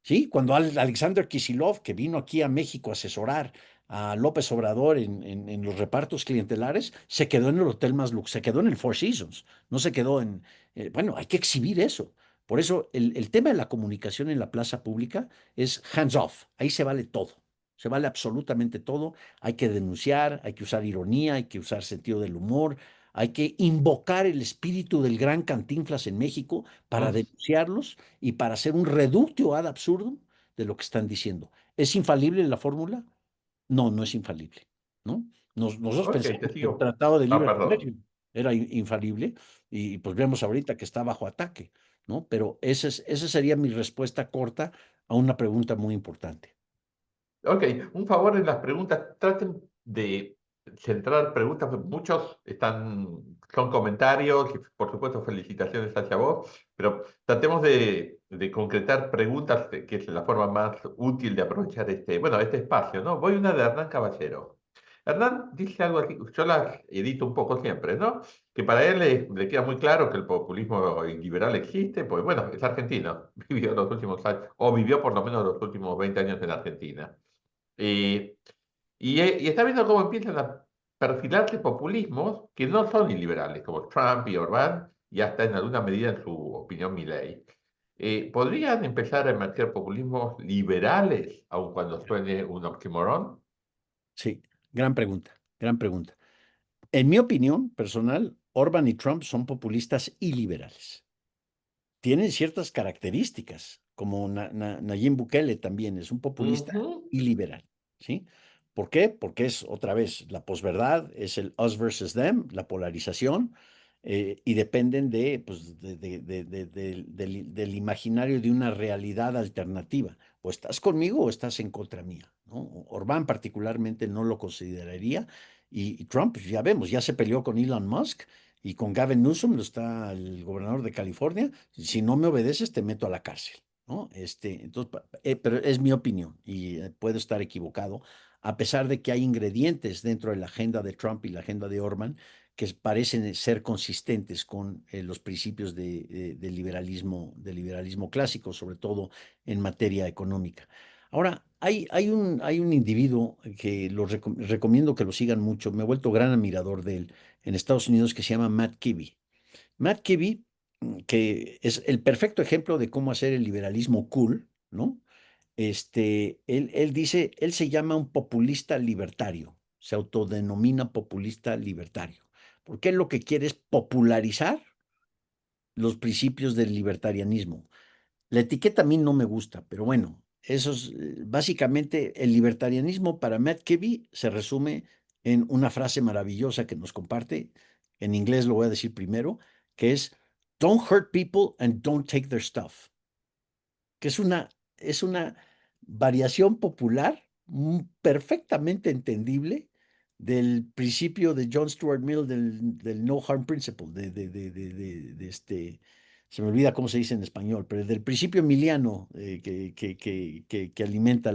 ¿Sí? Cuando Alexander Kisilov, que vino aquí a México a asesorar a López Obrador en los repartos clientelares, se quedó en el hotel más lujo, se quedó en el Four Seasons, no se quedó bueno, hay que exhibir eso. Por eso el tema de la comunicación en la plaza pública es hands off, ahí se vale todo. se vale absolutamente todo. Hay que denunciar, hay que usar ironía, hay que usar sentido del humor, hay que invocar el espíritu del gran Cantinflas en México para Mm, denunciarlos y para hacer un reductio ad absurdum de lo que están diciendo. ¿Es infalible la fórmula? No, no es infalible, ¿no? Nosotros ok, te pensamos que el sigo. Tratado de Ah, Libre perdón. Comercio era infalible y pues vemos ahorita que está bajo ataque, ¿no? Pero esa sería mi respuesta corta a una pregunta muy importante. Ok, un favor en las preguntas, traten de centrar preguntas, porque muchos son comentarios y por supuesto felicitaciones hacia vos, pero tratemos de concretar preguntas, que es la forma más útil de aprovechar este espacio, ¿no? Voy a una de Hernán Caballero. Hernán dice algo aquí, yo las edito un poco siempre, ¿no? Que para él le queda muy claro que el populismo liberal existe, pues bueno, es argentino, vivió los últimos años, o vivió por lo menos los últimos 20 años en Argentina. Eh, y está viendo cómo empiezan a perfilarse populismos que no son iliberales, como Trump y Orbán, y hasta en alguna medida, en su opinión, Milei. ¿Podrían empezar a emerger populismos liberales, aun cuando suene un oxímoron? Sí, gran pregunta, gran pregunta. En mi opinión personal, Orban y Trump son populistas y liberales. Tienen ciertas características, como Nayib Bukele también es un populista Ujú. y liberal, ¿sí? ¿Por qué? Porque es otra vez la posverdad, es el us versus them, la polarización, y dependen pues, del imaginario de una realidad alternativa. O estás conmigo o estás en contra mía, ¿no? Orbán particularmente no lo consideraría, y Trump, pues, ya vemos, ya se peleó con Elon Musk y con Gavin Newsom, está el gobernador de California. Si no me obedeces, te meto a la cárcel, ¿no? Entonces, pero es mi opinión y puedo estar equivocado, a pesar de que hay ingredientes dentro de la agenda de Trump y la agenda de Orban que parecen ser consistentes con los principios del liberalismo clásico, sobre todo en materia económica. Ahora, hay un individuo que recomiendo que lo sigan mucho, me he vuelto gran admirador de él en Estados Unidos, que se llama Matt Kibbe. Matt Kibbe, que es el perfecto ejemplo de cómo hacer el liberalismo cool, ¿no? Él dice, él se llama un populista libertario, se autodenomina populista libertario, porque él lo que quiere es popularizar los principios del libertarianismo. La etiqueta a mí no me gusta, pero bueno, eso es básicamente el libertarianismo para Matt Kibbe se resume en una frase maravillosa que nos comparte. En inglés lo voy a decir primero, que es Don't hurt people and don't take their stuff, que es una variación popular perfectamente entendible del principio de John Stuart Mill del No Harm Principle, se me olvida cómo se dice en español, pero del principio emiliano que alimenta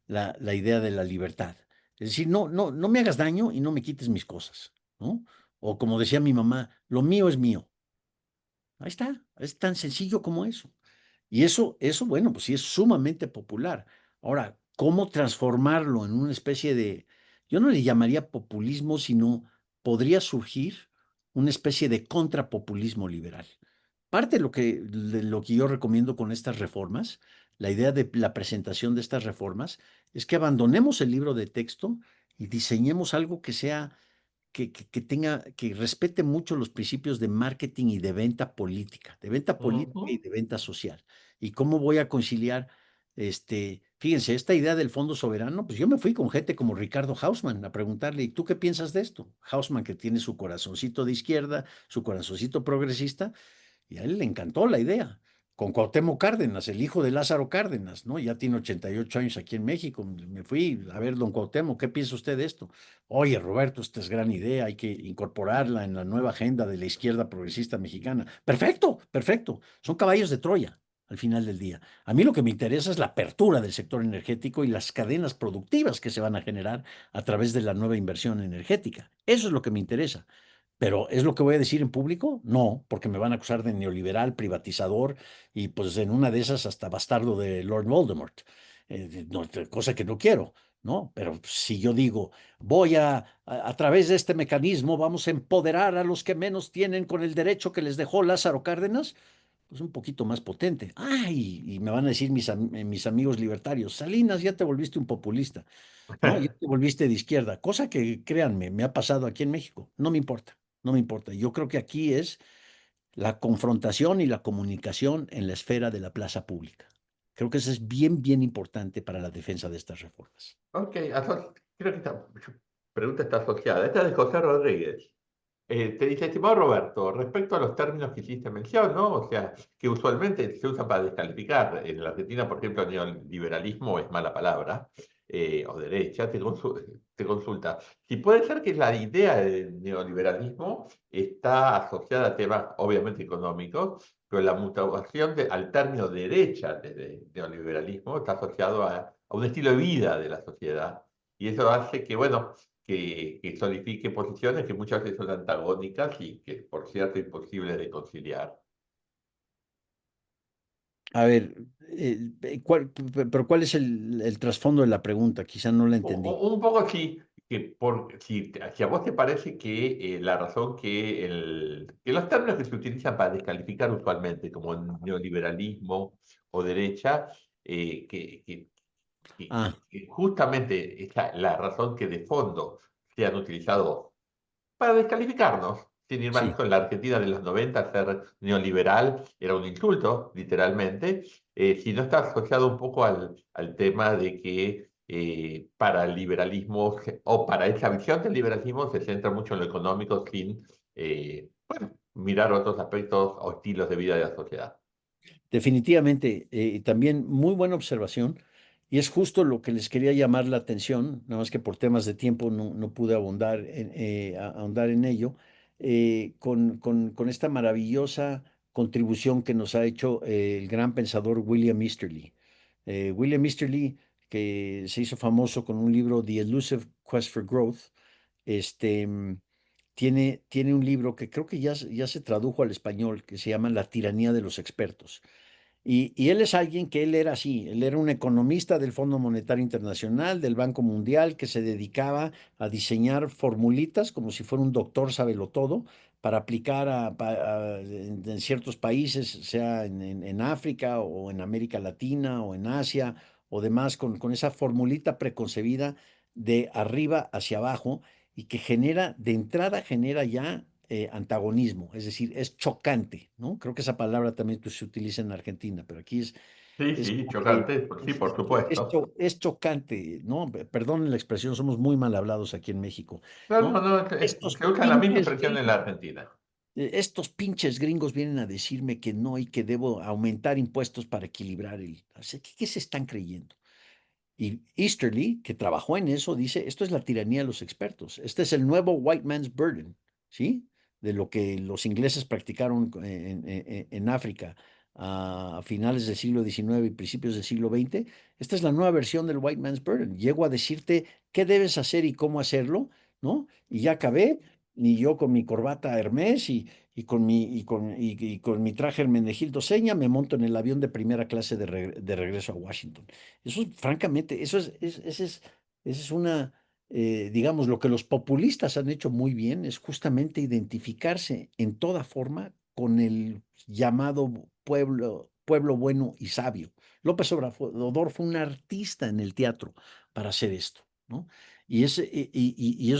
la idea de la libertad. Es decir, no me hagas daño y no me quites mis cosas, ¿no? O como decía mi mamá, lo mío es mío. Ahí está, es tan sencillo como eso. Y bueno, pues sí es sumamente popular. Ahora, ¿cómo transformarlo en una especie yo no le llamaría populismo, sino podría surgir una especie de contrapopulismo liberal? Parte de lo que yo recomiendo con estas reformas, la idea de la presentación de estas reformas, es que abandonemos el libro de texto y diseñemos algo que sea que respete mucho los principios de marketing y de venta política y Ujú. de venta social. ¿Y cómo voy a conciliar, fíjense, esta idea del fondo soberano? Pues yo me fui con gente como Ricardo Hausmann a preguntarle, ¿y tú qué piensas de esto? Hausmann, que tiene su corazoncito de izquierda, su corazoncito progresista, y a él le encantó la idea. Con Cuauhtémoc Cárdenas, el hijo de Lázaro Cárdenas, ¿no? Ya tiene 88 años aquí en México. Me fui a ver, don Cuauhtémoc, ¿qué piensa usted de esto? Oye, Roberto, esta es gran idea, hay que incorporarla en la nueva agenda de la izquierda progresista mexicana. Perfecto, perfecto. Son caballos de Troya al final del día. A mí lo que me interesa es la apertura del sector energético y las cadenas productivas que se van a generar a través de la nueva inversión energética. Eso es lo que me interesa. Pero ¿es lo que voy a decir en público? No, porque me van a acusar de neoliberal, privatizador y pues en una de esas hasta bastardo de Lord Voldemort, cosa que no quiero, ¿no? Pero si yo digo, a través de este mecanismo vamos a empoderar a los que menos tienen con el derecho que les dejó Lázaro Cárdenas, pues un poquito más potente. Ay, y me van a decir mis amigos libertarios, Salinas, ya te volviste un populista, ¿no? Ya te volviste de izquierda, cosa que, créanme, me ha pasado aquí en México. No me importa, no me importa. Yo creo que aquí es la confrontación y la comunicación en la esfera de la plaza pública. Creo que eso es bien, bien importante para la defensa de estas reformas. Ok, creo que esta pregunta está asociada. Esta es de José Rodríguez. Te dice, estimado Roberto, respecto a los términos que hiciste mención, ¿no? O sea, que usualmente se usan para descalificar. En la Argentina, por ejemplo, neoliberalismo es mala palabra, o derecha, te consulta. Si puede ser que la idea del neoliberalismo está asociada a temas, obviamente, económicos, pero la mutación al término derecha de neoliberalismo está asociado a un estilo de vida de la sociedad. Y eso hace que, bueno, que solidifique posiciones que muchas veces son antagónicas y que, por cierto, imposibles de conciliar. A ver, pero ¿cuál es el trasfondo de la pregunta? Quizá no la entendí. Un poco sí, si a vos te parece que la razón que los términos que se utilizan para descalificar usualmente, como neoliberalismo o derecha, Ah, que justamente la razón que de fondo se han utilizado para descalificarnos. Sin ir más sí. lejos, en la Argentina de los 90 ser neoliberal era un insulto, literalmente, si no está asociado un poco al tema de que para el liberalismo, o para esa visión del liberalismo, se centra mucho en lo económico sin bueno, mirar otros aspectos o estilos de vida de la sociedad. Definitivamente, también muy buena observación, y es justo lo que les quería llamar la atención, nada más que por temas de tiempo no pude ahondar en ello, con esta maravillosa contribución que nos ha hecho el gran pensador William Easterly. William Easterly, que se hizo famoso con un libro, The Elusive Quest for Growth, este, tiene un libro que creo que ya se tradujo al español, que se llama La tiranía de los expertos. Y él es alguien que él era así, él era un economista del Fondo Monetario Internacional, del Banco Mundial, que se dedicaba a diseñar formulitas como si fuera un doctor todo para aplicar en ciertos países, sea en África o en América Latina o en Asia o demás, con esa formulita preconcebida de arriba hacia abajo y que de entrada genera ya antagonismo, es decir, es chocante, ¿no? Creo que esa palabra también pues, se utiliza en Argentina, pero aquí Sí, es sí, como que chocante, sí, por supuesto. es chocante, ¿no? Perdonen la expresión, somos muy mal hablados aquí en México, No, no, ¿no? no, Estos se usa la misma pinches expresión en la gringos, Argentina. estos pinches gringos vienen a decirme que no y que debo aumentar impuestos para equilibrar o sea, ¿qué se están creyendo? Y Easterly, que trabajó en eso, dice, esto es la tiranía de los expertos, este es el nuevo white man's burden, ¿sí? De lo que los ingleses practicaron en África a finales del siglo XIX y principios del siglo XX. Esta es la nueva versión del white man's burden. Llego a decirte qué debes hacer y cómo hacerlo, ¿no? Y ya acabé, y yo con mi corbata Hermès y con mi traje Hermenegildo Seña me monto en el avión de primera clase de regreso a Washington. Eso, francamente, esa es una, digamos, lo que los populistas han hecho muy bien es justamente identificarse en toda forma con el llamado pueblo bueno y sabio. López Obrador fue un artista en el teatro para hacer esto, ¿no? Y eso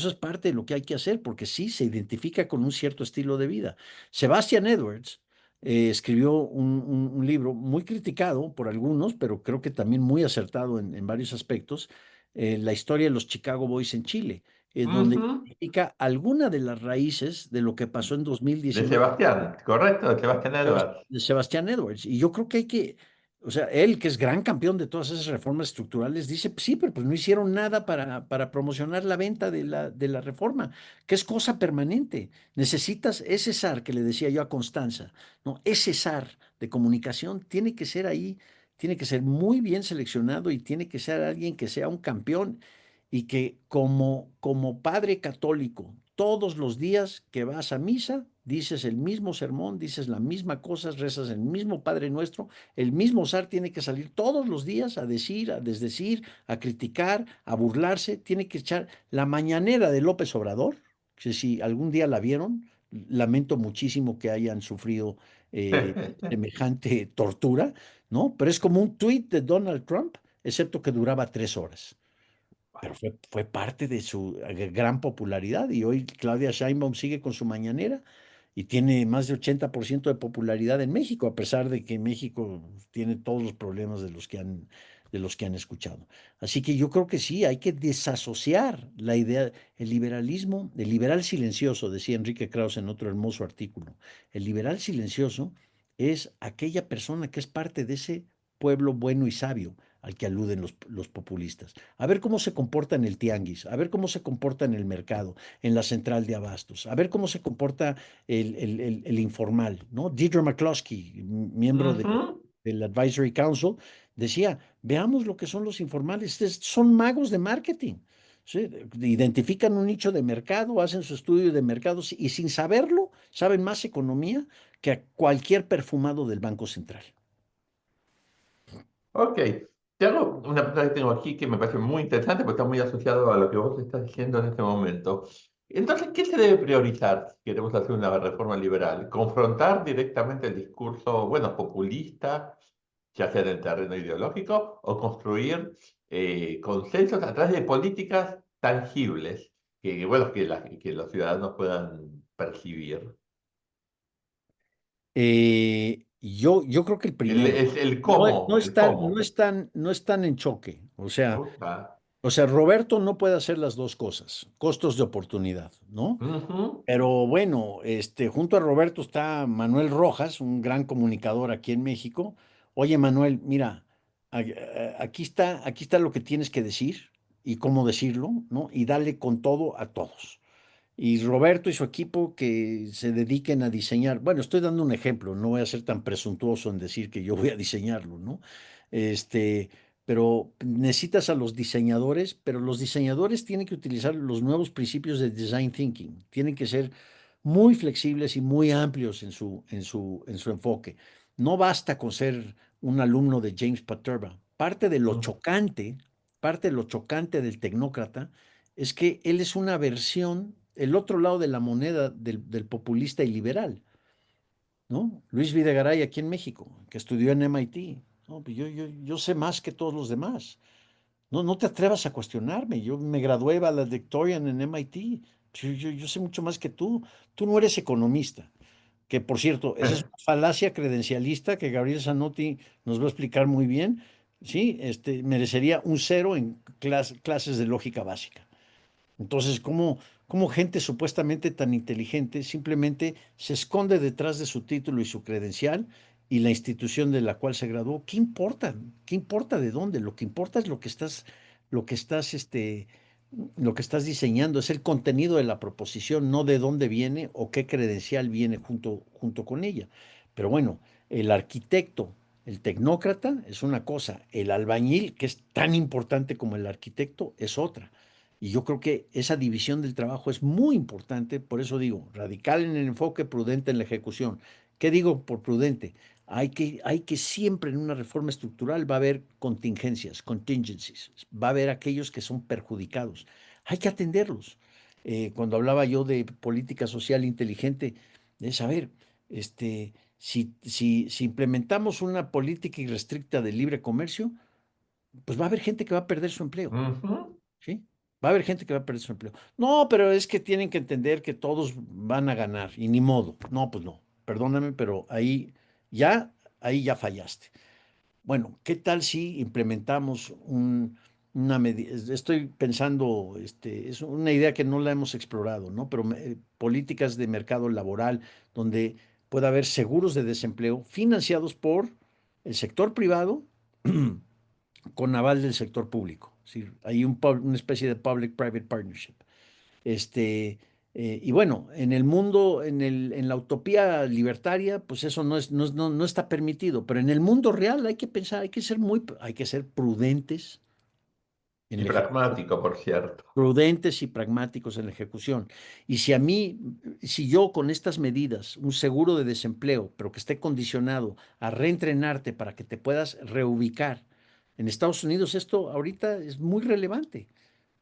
es parte de lo que hay que hacer, porque sí se identifica con un cierto estilo de vida. Sebastian Edwards escribió un libro muy criticado por algunos, pero creo que también muy acertado en varios aspectos, la historia de los Chicago Boys en Chile, donde Ujú. identifica alguna de las raíces de lo que pasó en De 2019 Sebastián, correcto, de Sebastián Edwards. de Sebastián Edwards. Y yo creo que o sea, él que es gran campeón de todas esas reformas estructurales, dice, "Pues sí, pero pues no hicieron nada para promocionar la venta de la reforma, que es cosa permanente. Necesitas ese SAR que le decía yo a Constanza, ¿no? Ese SAR de comunicación tiene que ser ahí, tiene que ser muy bien seleccionado y tiene que ser alguien que sea un campeón y que como padre católico, todos los días que vas a misa, dices el mismo sermón, dices la misma cosa, rezas el mismo Padre Nuestro, el mismo zar tiene que salir todos los días a decir, a desdecir, a criticar, a burlarse, tiene que echar la mañanera de López Obrador, que si algún día la vieron, lamento muchísimo que hayan sufrido semejante tortura, ¿no? Pero es como un tuit de Donald Trump, excepto que duraba 3 horas. Pero fue parte de su gran popularidad y hoy Claudia Sheinbaum sigue con su mañanera y tiene más de 80% de popularidad en México, a pesar de que México tiene todos los problemas de los que han escuchado. Así que yo creo que sí, hay que desasociar la idea, el liberalismo, el liberal silencioso, decía Enrique Krauss en otro hermoso artículo. El liberal silencioso es aquella persona que es parte de ese pueblo bueno y sabio al que aluden los populistas. A ver cómo se comporta en el tianguis, a ver cómo se comporta en el mercado, en la central de abastos, a ver cómo se comporta el informal, ¿no? Deirdre McCloskey, miembro Ujú. del Advisory Council, decía, veamos lo que son los informales, son magos de marketing. ¿Sí? Identifican un nicho de mercado, hacen su estudio de mercados y sin saberlo, saben más economía que a cualquier perfumado del Banco Central. Ok, te hago una pregunta que tengo aquí que me parece muy interesante porque está muy asociado a lo que vos estás diciendo en este momento. Entonces, ¿qué se debe priorizar si queremos hacer una reforma liberal? ¿Confrontar directamente el discurso, bueno, populista, ya sea en el terreno ideológico, o construir consensos a través de políticas tangibles bueno, que los ciudadanos puedan percibir? Yo creo que el primero, El no, cómo, no el están, no cómo. están, no están en choque. Upa. O sea, Roberto no puede hacer las dos cosas, costos de oportunidad, ¿no? Ujú. Pero bueno, junto a Roberto está Manuel Rojas, un gran comunicador aquí en México. Oye, Manuel, mira, aquí está lo que tienes que decir y cómo decirlo, ¿no? Y dale con todo a todos. Y Roberto y su equipo que se dediquen a diseñar. Bueno, estoy dando un ejemplo, no voy a ser tan presuntuoso en decir que yo voy a diseñarlo, ¿no? Este, pero necesitas a los diseñadores, pero los diseñadores tienen que utilizar los nuevos principios de design thinking, tienen que ser muy flexibles y muy amplios en su enfoque. No basta con ser un alumno de James Paterba. Parte de lo chocante del tecnócrata es que él es una versión, el otro lado de la moneda del populista y liberal, ¿no? Luis Videgaray aquí en México, que estudió en MIT. No, pues yo sé más que todos los demás. No, no te atrevas a cuestionarme. Yo me gradué valedictorian en MIT. Yo sé mucho más que tú. Tú no eres economista. Que por cierto, esa es una falacia credencialista que Gabriel Zanotti nos va a explicar muy bien. Sí, merecería un cero en clases de lógica básica. Entonces, ¿cómo gente supuestamente tan inteligente simplemente se esconde detrás de su título y su credencial y la institución de la cual se graduó? ¿Qué importa? ¿Qué importa de dónde? Lo que importa es lo que estás, lo que estás diseñando, es el contenido de la proposición, no de dónde viene o qué credencial viene junto con ella. Pero bueno, el arquitecto, el tecnócrata es una cosa, el albañil, que es tan importante como el arquitecto, es otra. Y yo creo que esa división del trabajo es muy importante, por eso digo, radical en el enfoque, prudente en la ejecución. ¿Qué digo por prudente? Hay que siempre en una reforma estructural va a haber contingencias, contingencies, va a haber aquellos que son perjudicados. Hay que atenderlos. Cuando hablaba yo de política social inteligente, es saber, si implementamos una política irrestricta de libre comercio, pues va a haber gente que va a perder su empleo. Ujú. ¿Sí? Va a haber gente que va a perder su empleo. No, pero es que tienen que entender que todos van a ganar y ni modo. No, pues no. Perdóname, pero ya, ahí ya fallaste. Bueno, ¿qué tal si implementamos una medida? Estoy pensando, es una idea que no la hemos explorado, ¿no? Pero políticas de mercado laboral donde pueda haber seguros de desempleo financiados por el sector privado con aval del sector público. Es decir, hay una especie de public-private partnership. Este, y bueno, en el mundo, en la utopía libertaria, pues eso no está permitido, pero en el mundo real hay que pensar, hay que ser prudentes en Y la ejecución, pragmático, por cierto. prudentes y pragmáticos en la ejecución. Y si yo con estas medidas, un seguro de desempleo, pero que esté condicionado a reentrenarte para que te puedas reubicar. En Estados Unidos esto ahorita es muy relevante.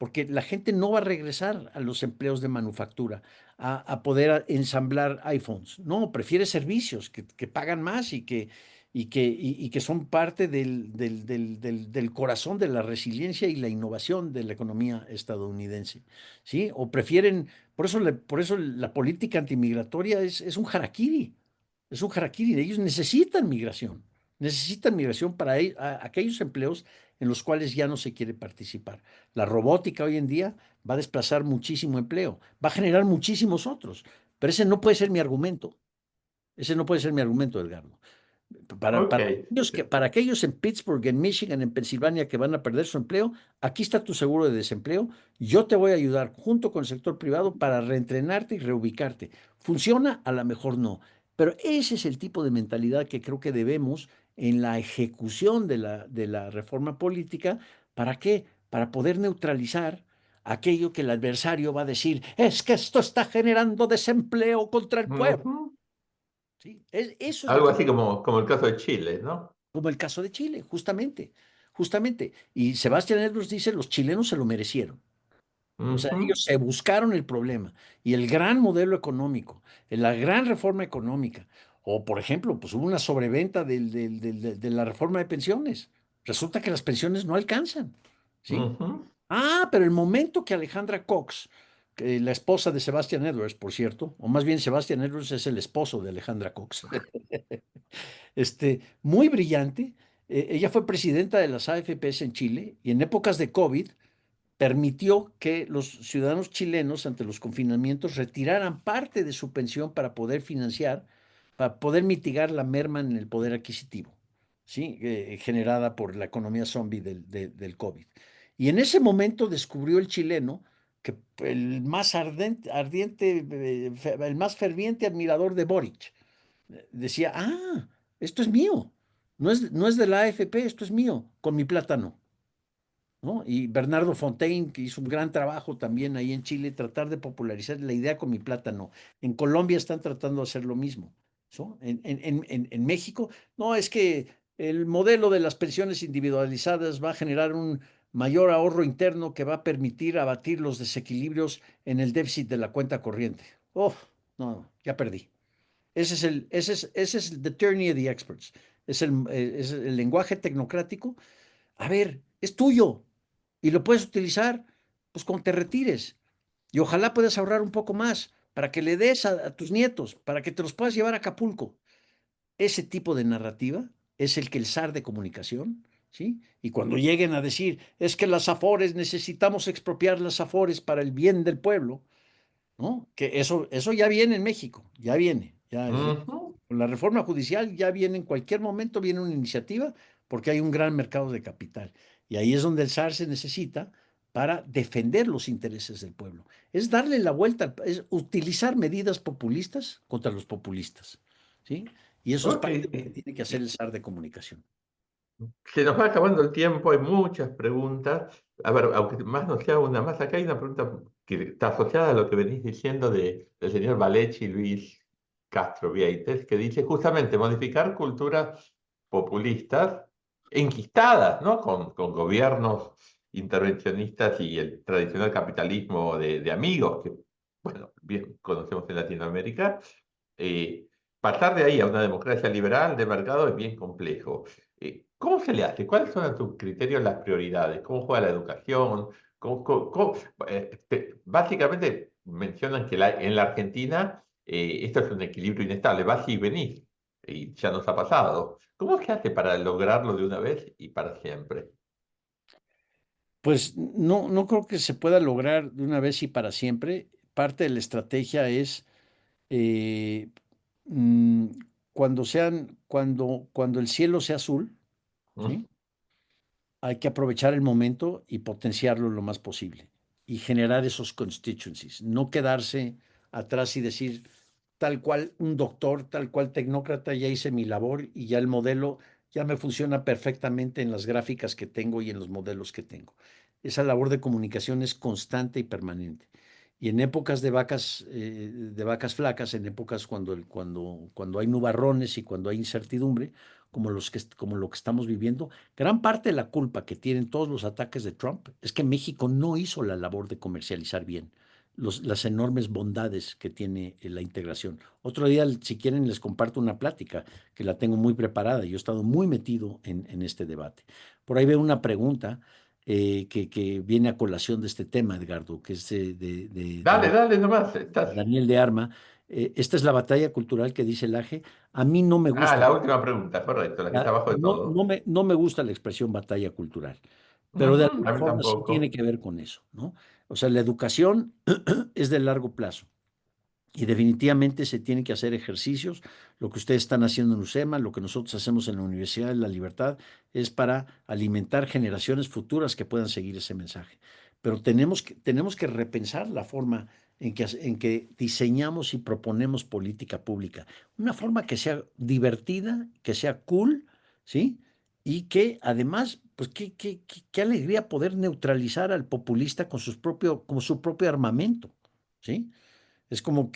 porque la gente no va a regresar a los empleos de manufactura, a poder ensamblar iPhones. No, prefiere servicios que pagan más y que son parte del corazón de la resiliencia y la innovación de la economía estadounidense. ¿Sí? O prefieren, por eso la política antimigratoria es un harakiri. Es un harakiri. Ellos necesitan migración para aquellos empleos en los cuales ya no se quiere participar. La robótica hoy en día va a desplazar muchísimo empleo, va a generar muchísimos otros, pero ese no puede ser mi argumento. Ese no puede ser mi argumento, Edgardo. Ok. Para aquellos en Pittsburgh, en Michigan, en Pensilvania que van a perder su empleo, aquí está tu seguro de desempleo. Yo te voy a ayudar junto con el sector privado para reentrenarte y reubicarte. ¿Funciona? A lo mejor no. Pero ese es el tipo de mentalidad que creo que debemos en la ejecución de la reforma política. ¿Para qué? Para poder neutralizar aquello que el adversario va a decir, es que esto está generando desempleo contra el pueblo. Ujú. ¿Sí? Eso es lo Algo que así como el caso de Chile, ¿no? como el caso de Chile, justamente, justamente. Y Sebastián Edwards dice, los chilenos se lo merecieron. O sea, Ujú, ellos se buscaron el problema y el gran modelo económico, la gran reforma económica, o por ejemplo, pues hubo una sobreventa de la reforma de pensiones. Resulta que las pensiones no alcanzan, ¿sí? ujú, Ah, pero el momento que Alejandra Cox, la esposa de Sebastián Edwards, por cierto, o más bien Sebastián Edwards es el esposo de Alejandra Cox, muy brillante. Ella fue presidenta de las AFPs en Chile y en épocas de COVID permitió que los ciudadanos chilenos ante los confinamientos retiraran parte de su pensión para poder financiar, para poder mitigar la merma en el poder adquisitivo, ¿sí? Generada por la economía zombie del COVID. Y en ese momento descubrió el chileno que el más ardiente, el más ferviente admirador de Boric decía, esto es mío, no es de la AFP, esto es mío, con mi plátano. ¿No? Y Bernardo Fontaine, que hizo un gran trabajo también ahí en Chile, tratar de popularizar la idea con mi plátano. En Colombia están tratando de hacer lo mismo. ¿No? En México, no, es que el modelo de las pensiones individualizadas va a generar un mayor ahorro interno que va a permitir abatir los desequilibrios en el déficit de la cuenta corriente. Oh, no, ya perdí. Ese es el the tyranny of the experts. Es el lenguaje tecnocrático. A ver, es tuyo y lo puedes utilizar pues cuando te retires. Y ojalá puedas ahorrar un poco más para que le des a tus nietos, para que te los puedas llevar a Acapulco. Ese tipo de narrativa es el que el zar de comunicación, ¿sí? Y cuando lleguen a decir, es que las afores, necesitamos expropiar las afores para el bien del pueblo, ¿no? Que eso ya viene en México, ya viene. ujú. Con la reforma judicial ya viene, en cualquier momento viene una iniciativa porque hay un gran mercado de capital. Y ahí es donde el SAR se necesita para defender los intereses del pueblo. Es darle la vuelta, es utilizar medidas populistas contra los populistas. ¿Sí? Y eso es Ok, parte de lo que tiene que hacer el SAR de comunicación. se nos va acabando el tiempo, hay muchas preguntas. A ver, aunque más no sea una más, acá hay una pregunta que está asociada a lo que venís diciendo del señor Valechi Luis Castro Vieites, que dice justamente modificar culturas populistas enquistadas, ¿no? Con gobiernos intervencionistas y el tradicional capitalismo de amigos, que, bueno, bien conocemos en Latinoamérica. eh, Pasar de ahí a una democracia liberal de mercado es bien complejo. ¿Cómo se le hace? ¿Cuáles son a tus criterios las prioridades? ¿Cómo juega la educación? Básicamente mencionan que en la Argentina esto es un equilibrio inestable, vas y venís, y ya nos ha pasado. ¿Cómo se hace para lograrlo de una vez y para siempre? Pues no, no creo que se pueda lograr de una vez y para siempre. Parte de la estrategia es eh, mm, cuando el cielo sea azul, ¿Mm? ¿sí? Hay que aprovechar el momento y potenciarlo lo más posible y generar esos constituencies, no quedarse atrás y decir tal cual un doctor, tal cual tecnócrata, ya hice mi labor y ya el modelo ya me funciona perfectamente en las gráficas que tengo y en los modelos que tengo. Esa labor de comunicación es constante y permanente. Y en épocas de vacas flacas, en épocas cuando hay nubarrones y cuando hay incertidumbre, como lo que estamos viviendo. Gran parte de la culpa que tienen todos los ataques de Trump es que México no hizo la labor de comercializar bien las enormes bondades que tiene la integración. Otro día, si quieren, les comparto una plática que la tengo muy preparada. Yo he estado muy metido en este debate. Por ahí veo una pregunta que viene a colación de este tema, Edgardo, que es de Dale, dale nomás. Estás... Daniel de Arma. Esta es la batalla cultural que dice el AGE. A mí no me Ah, gusta, la última pregunta, correcto, la que está abajo de todo. no me gusta la expresión batalla cultural, pero de Ujú, alguna a mí forma sí tiene tampoco. que ver con eso, ¿no? O sea, la educación es de largo plazo. Y definitivamente se tienen que hacer ejercicios. Lo que ustedes están haciendo en UCEMA, lo que nosotros hacemos en la Universidad de la Libertad, es para alimentar generaciones futuras que puedan seguir ese mensaje. Pero tenemos que repensar la forma en que diseñamos y proponemos política pública. Una forma que sea divertida, que sea cool, ¿sí? Y que además, pues qué alegría poder neutralizar al populista con su propio armamento, ¿sí? Es como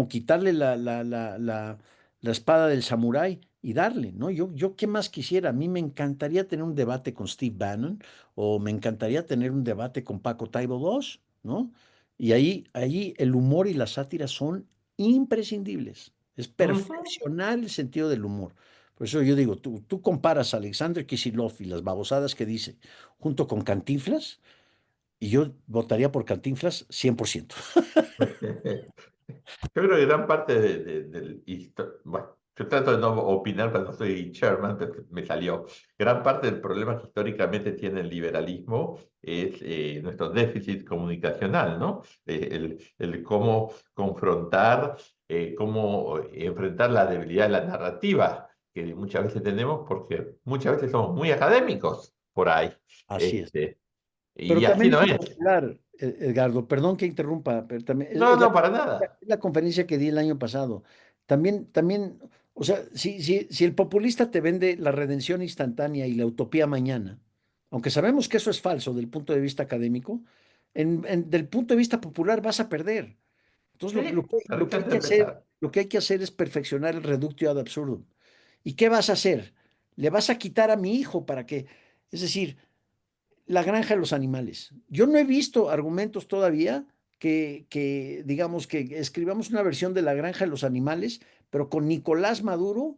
quitarle la espada del samurái y darle, ¿no? Yo qué más quisiera. A mí me encantaría tener un debate con Steve Bannon o me encantaría tener un debate con Paco Taibo II, ¿no? Y ahí el humor y la sátira son imprescindibles. Es Ujú. perfeccionar el sentido del humor. Por eso yo digo, tú comparas a Alexander Kisilov y las babosadas que dice junto con Cantinflas y yo votaría por Cantinflas 100%. Yo creo que gran parte bueno, yo trato de no opinar cuando soy chairman, pero me salió. Gran parte del problema que históricamente tiene el liberalismo es nuestro déficit comunicacional, ¿no? El cómo confrontar, cómo enfrentar la debilidad de la narrativa que muchas veces tenemos, porque muchas veces somos muy académicos por ahí. Así es. Este, Pero y así también no es es. impopular, Edgardo, perdón que interrumpa, pero también No, no, para nada. es la conferencia que di el año pasado. También, o sea, si el populista te vende la redención instantánea y la utopía mañana, aunque sabemos que eso es falso del punto de vista académico, del punto de vista popular vas a perder. Entonces, Sí, lo que hay antes de que hacer, empezar. lo que hay que hacer es perfeccionar el reductio ad absurdum. ¿Y qué vas a hacer? Le vas a quitar a mi hijo para que, es decir, la granja de los animales. Yo no he visto argumentos todavía digamos, que escribamos una versión de la granja de los animales, pero con Nicolás Maduro,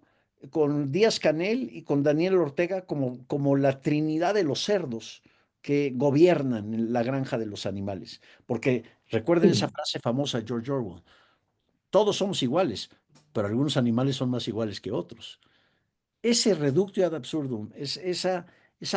con Díaz Canel y con Daniel Ortega como la trinidad de los cerdos que gobiernan en la granja de los animales. Porque recuerden esa frase famosa de George Orwell, todos somos iguales, pero algunos animales son más iguales que otros. Ese reductio ad absurdum, esa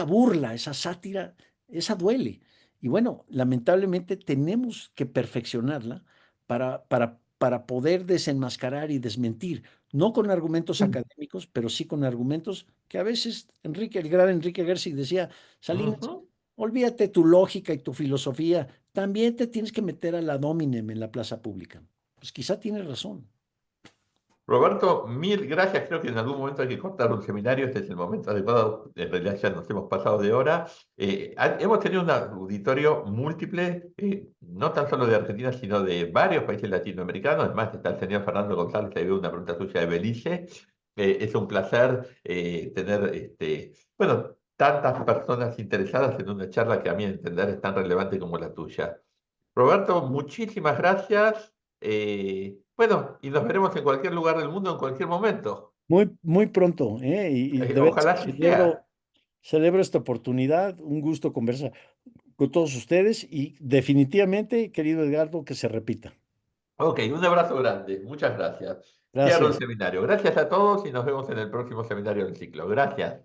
burla, esa sátira, esa duele. Y bueno, lamentablemente tenemos que perfeccionarla para poder desenmascarar y desmentir, no con argumentos académicos, pero sí con argumentos que a veces el gran Enrique Gersig decía, Salinas, Ujú. olvídate tu lógica y tu filosofía, también te tienes que meter a la dominem en la plaza pública. Pues quizá tiene razón. Roberto, mil gracias. Creo que en algún momento hay que cortar un seminario. Este es el momento adecuado. En realidad ya nos hemos pasado de hora. Hemos tenido un auditorio múltiple, no tan solo de Argentina, sino de varios países latinoamericanos. Además, está el señor Fernando González, que veo una pregunta suya de Belice. Es un placer tener, bueno, tantas personas interesadas en una charla que a mi entender es tan relevante como la tuya. Roberto, muchísimas gracias. Bueno, y nos veremos en cualquier lugar del mundo en cualquier momento. Muy pronto, ¿eh? Y de veras Ojalá así sea. celebro esta oportunidad, un gusto conversar con todos ustedes y definitivamente, querido Edgardo, que se repita. Ok, un abrazo grande. Muchas gracias. Cierro el Gracias. seminario. Gracias a todos y nos vemos en el próximo seminario del ciclo. Gracias.